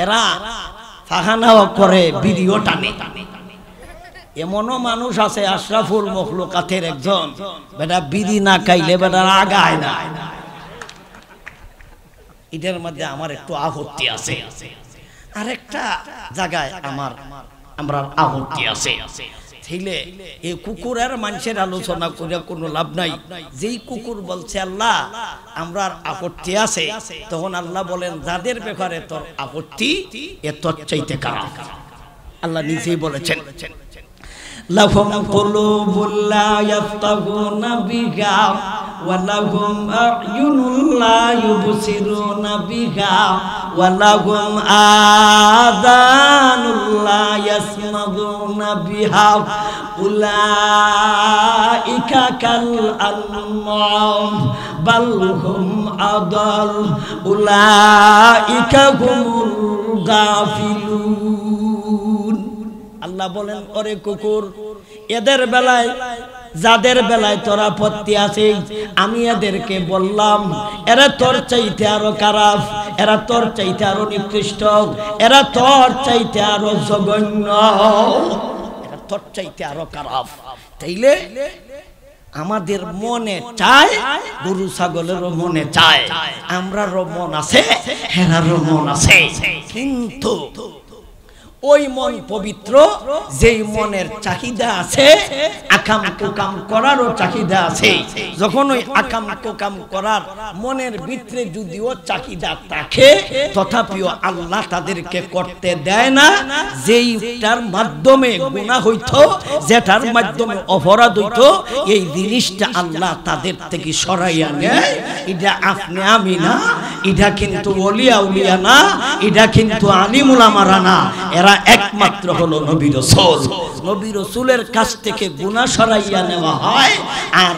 এরা পায়খানাও করে, বিড়িও টানে। এমনও মানুষ আছে আশরাফুল মখলুকাতের একজন, বেটা বিড়ি না খাইলে বেটা আগায় না। এটার মধ্যে আমার একটু আপত্তি আছে। আরেকটা জায়গায় আমরা আপত্তি আছে। এই কুকুরের মানুষের আলোচনা করে কোনো লাভ নাই। যেই কুকুর বলছে আল্লাহ আমরার আপত্তি আছে, তখন আল্লাহ বলেন, যাদের ব্যাপারে তোর আপত্তি এ তোর চাইতে খারাপ। আল্লাহ নিজেই বলেছেন, লাহুম কুলুবুল লা ইয়াফকাহুনা বিহা ওয়া লাহুম আ'য়ুনুল লা ইউবসিরুনা বিহা ওয়ালাহুম আযানুল লা ইয়াসমাউনা বিহা উলাইকা কাল আনআম বাল হুম আদাল উলাইকা হুমুল গাফিলুন। আল্লাহ বলেন ওরে কুকুর, এদের বেলায় যাদের বেলায় তোর আপত্তি আছে আমি এদেরকে বললাম এরা তোর চাইতে আরো খারাপ, এরা তোর চাইতে আরো নিকৃষ্ট, এরা তোর চাইতে আরো জঘন্য, এরা তোর চাইতে আরো খারাপ। তাইলে আমাদের মনে চায়, গরু ছাগলেরও মনে চায়, আমরারও মন আছে, হেরারও মন আছে, কিন্তু ওই মন পবিত্র যেই মনের চাহিদা আছে আকাম কুকাম করারও চাহিদা আছে। যখন ওই আকাম কুকাম করার মনের ভিতরে যদিও চাহিদা থাকে তথাপিও আল্লাহ তাদেরকে করতে দেয় না। যেইটার মাধ্যমে গুনাহ হইতো, যেটার মাধ্যমে অপরাধ হইতো, এই জিনিসটা আল্লাহ তাদের থেকে সরাইয়া নেয়। এটা আপনি আমি না, এটা কিন্তু ওলিয়া উলিয়া না, এটা কিন্তু আলিম উলামারা না, এরা একমাত্র হলো নবী রাসূল। নবী রাসূলের কাছ থেকে গুনাহ সরাইয়া নেওয়া হয়। আর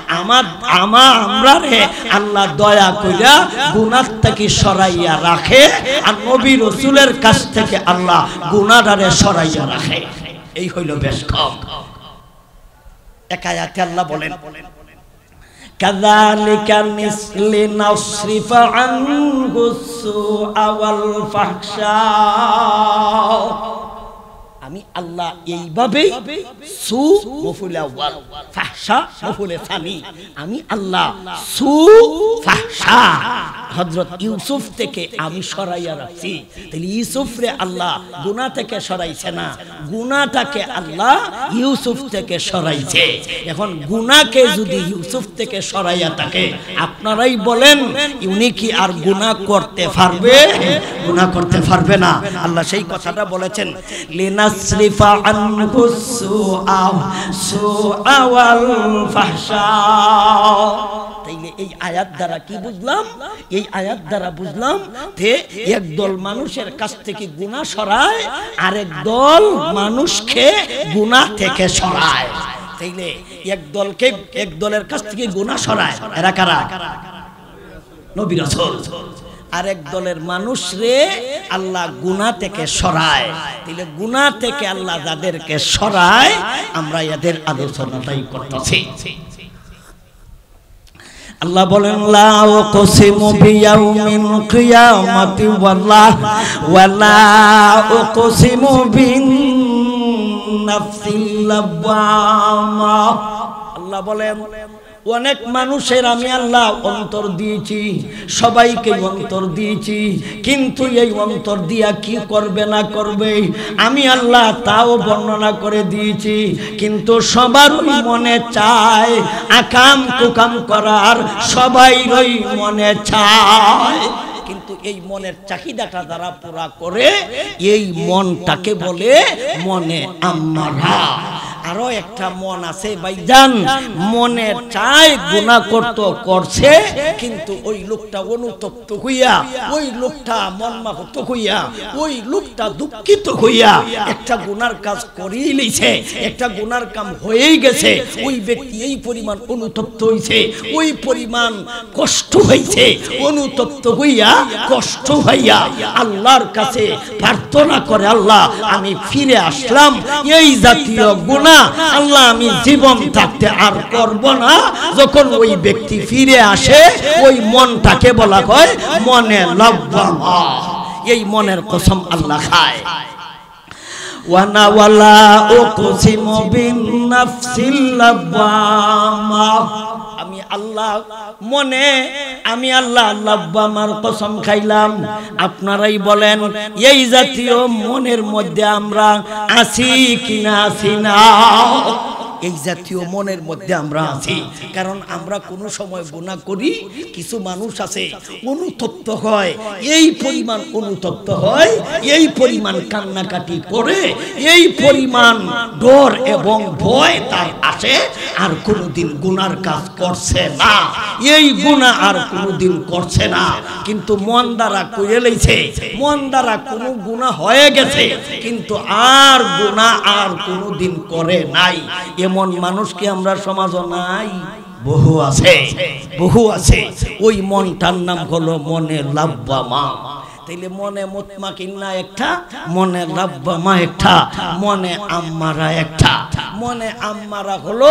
আমরা রে আল্লাহ দয়া কইরা গুনাহ থেকে সরাইয়া রাখে, আর নবী রাসূলের কাছ থেকে আল্লাহ গুনাহটারে সরাইয়া রাখে। এই হইল বেশ কম। এক আয়াতে আল্লাহ বলেন কাযালিকা নিসলিনাসরিফা আনহুস-সুআ ওয়াল ফাহশা। আমি আল্লাহ এইভাবেই সু মফুল আউয়াল ফাহশা মফুল সানি, আমি আল্লাহ সু ফাহশা হযরত ইউসুফ থেকে আমি সরাইয়া রাখছি। তাহলে ইউসুফরে আল্লাহ গুনাহ থেকে সরাইছে না, গুনাহটাকে আল্লাহ ইউসুফ থেকে সরাইছে। এখন গুনাহকে যদি ইউসুফ থেকে সরাইয়া থাকে, আপনারাই বলেন উনি কি আর গুনাহ করতে পারবে? গুনাহ করতে পারবে না। আল্লাহ সেই কথাটা বলেছেন লিনাসরিফা আনহুস-সুআ ওয়াল ফাহশা। তাইলে এই আয়াত দ্বারা কি বুঝলাম? এই আয়াত দ্বারা বুঝলাম যে একদল মানুষের কাছ থেকে গুনাহ সরায়, আরেক দল মানুষকে গুনাহ থেকে সরায়। তাইলে এক দলের কাছ থেকে গুনাহ সরায়, এরা কারা? নবী রাসূল। আরেক দলের মানুষ রে আল্লাহ গুনাহ থেকে সরায়। তাইলে গুনাহ থেকে আল্লাহ যাদেরকে সরায় আমরা এদের আলোচনাটাই করতেছি। আল্লাহ বলেন লা উকসিমু বিয়াউমিল কিয়ামাতি ওয়ালা উকসিমু বিন নাফসিল লাওয়ামা। আল্লাহ বলেন অনেক মানুষের আমি আল্লাহ অন্তর দিয়েছি, সবাইকে অন্তর দিয়েছি, কিন্তু এই অন্তর দিয়া কি করবে না করবে আমি আল্লাহ তাও বর্ণনা করে দিয়েছি। কিন্তু সবারই মনে চায় আকাম কুকাম করার, সবাইরই মনে চায়, কিন্তু এই মনের চাহিদাটা যারা পুরা করে এই মনটাকে বলে মনে আম্মারা। আরো একটা মন আছে ভাইজান, মনে চায় গুনাহ করছে, কিন্তু ওই লোকটা অনুতপ্ত হইয়া, ওই লোকটা মনমাহত হইয়া, ওই লোকটা দুঃখিত হইয়া একটা গুনার কাজ করেই লইছে, একটা গুনার কাম হয়েই গেছে, ওই ব্যক্তি এই পরিমাণ অনুতপ্ত হইছে, ওই পরিমাণ কষ্ট হইছে, অনুতপ্ত হইয়া কষ্ট হইয়া আল্লাহর কাছে প্রার্থনা করে আল্লাহ আমি ফিরে আসলাম, এই জাতীয় গুনাহ আল্লাহ আমি জীবন থাকতে আর করব না। যখন ওই ব্যক্তি ফিরে আসে ওই মনটাকে বলা হয় মনে লাওয়ামা। এই মনের কসম আল্লাহ খায়। ওয়ানা ওয়ালা উকসিমু বিন নাফসিল লাওয়ামা। আমি আল্লাহ মনে, আমি আল্লাহ লাওয়ামার কসম খাইলাম। আপনারাই বলেন এই জাতীয় মনের মধ্যে আমরা আছি কিনা আছি না? এই জাতীয় মনের মধ্যে আমরা আছি, কারণ আমরা কোনো সময় গুনাহ করি, কিছু মানুষ আছে অনুতপ্ত হয়, এই পরিমাণ অনুতপ্ত হয়, এই পরিমাণ কান্নাকাটি করে, এই পরিমাণ ডর এবং ভয় তার আসে, আর কোনোদিন গুনার কাজ করছে না, এই গুনাহ আর কোনোদিন করছে না। কিন্তু মন দ্বারা কইরে লইছে, মন দ্বারা কোনো গুনাহ হয়ে গেছে কিন্তু আর গুনাহ আর কোনোদিন করে নাই, এমন মানুষ কি আমরা সমাজে নাই? বহু আছে, বহু আছে। ওই মনটার নাম হলো মনে লাব্বামা। তাইলে মনে মুতমাকিন্না একটা, মনে লাব্বামা একটা, মনে আম্মারা একটা। মনে আম্মারা হলো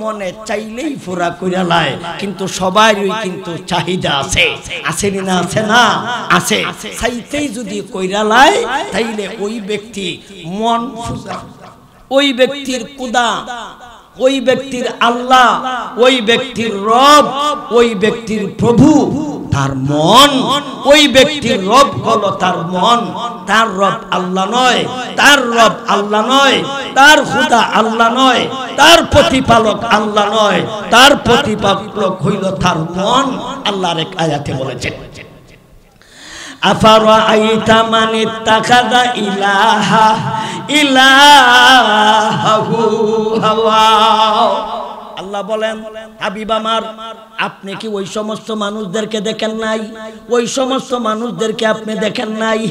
মনে চাইলেই পুরা কইরা লায়, কিন্তু সবারই কিন্তু চাহিদা আছে, আছে না? আছে না? আছে। চাইতেই যদি কইরা লায় তাইলে ওই ব্যক্তি মন, ওই ব্যক্তির কুদা, ওই ব্যক্তির আল্লাহ, ওই ব্যক্তির রব, ওই ব্যক্তির প্রভু তার মন। ওই ব্যক্তির রব হলো তার মন, তার রব আল্লাহ নয়, তার রব আল্লাহ নয়, তার খুদা আল্লাহ নয়, তার প্রতিপালক আল্লাহ নয়, তার প্রতিপালক হইল তার মন। আল্লাহর এক আয়াতে বলেছেন, আফারাআইতা মান ইত্তাখাযা ইলাহু হাওয়া। আল্লাহ বলেন, হাবিব আমার, আপনি কি ওই সমস্ত মানুষদেরকে দেখেন নাই? ওই সমস্ত মানুষদেরকে আপনি দেখেন নাই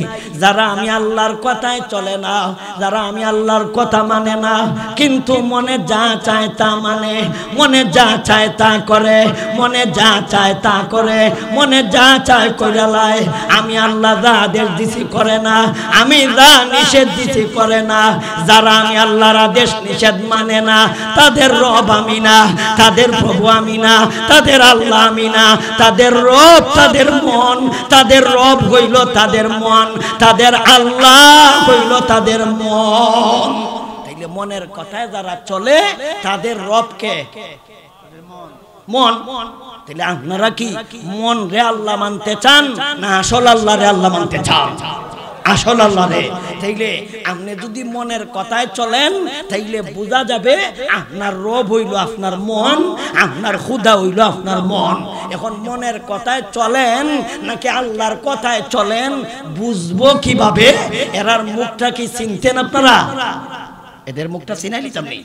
যারা আমি আল্লাহর কথায় চলে না, যারা আমি আল্লাহর কথা মানে না, কিন্তু মনে যা চায় তা মানে, মনে যা চায় তা করে, মনে যা চায় তা করে, মনে যা চায় কইরা লায়। আমি আল্লাহ যা আদেশ দিছি করে না, আমি যা নিষেধ দিছি করে না। যারা আমি আল্লাহর আদেশ নিষেধ মানে না তাদের রব আমি না, তাদের প্রভু আমি না, তাদের আল্লাহ আমি না, তাদের রব তাদের মন, তাদের রব হইল তাদের মন, তাদের আল্লাহ হইল তাদের মন। তাইলে মনের কথায় যারা চলে তাদের রবকে মন। তাহলে আপনারা কি মন রে আল্লাহ মানতে চান না আসল আল্লাহ রে আল্লাহ মানতে চান? আসল আল্লাহ রে। তাইলে আপনি যদি মনের কথায় চলেন তাইলে বোঝা যাবে আপনার রব হইল আপনার মন, আপনার খুদা হইল আপনার মন। এখন মনের কথায় চলেন নাকি আল্লাহর কথায় চলেন বুঝবো কিভাবে? এরার মুখটা কি চিনতেন আপনারা? এদের মুখটা চিনাইলি চামনি,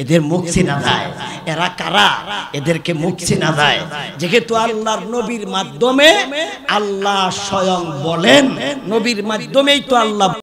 এদের মুখ চিনা যায়। এরা কারা? এদেরকে মুখ চিনা যায়। যেহেতু আল্লাহর নবীর মাধ্যমে আল্লাহ স্বয়ং বলেন, নবীর মাধ্যমেই তো আল্লাহ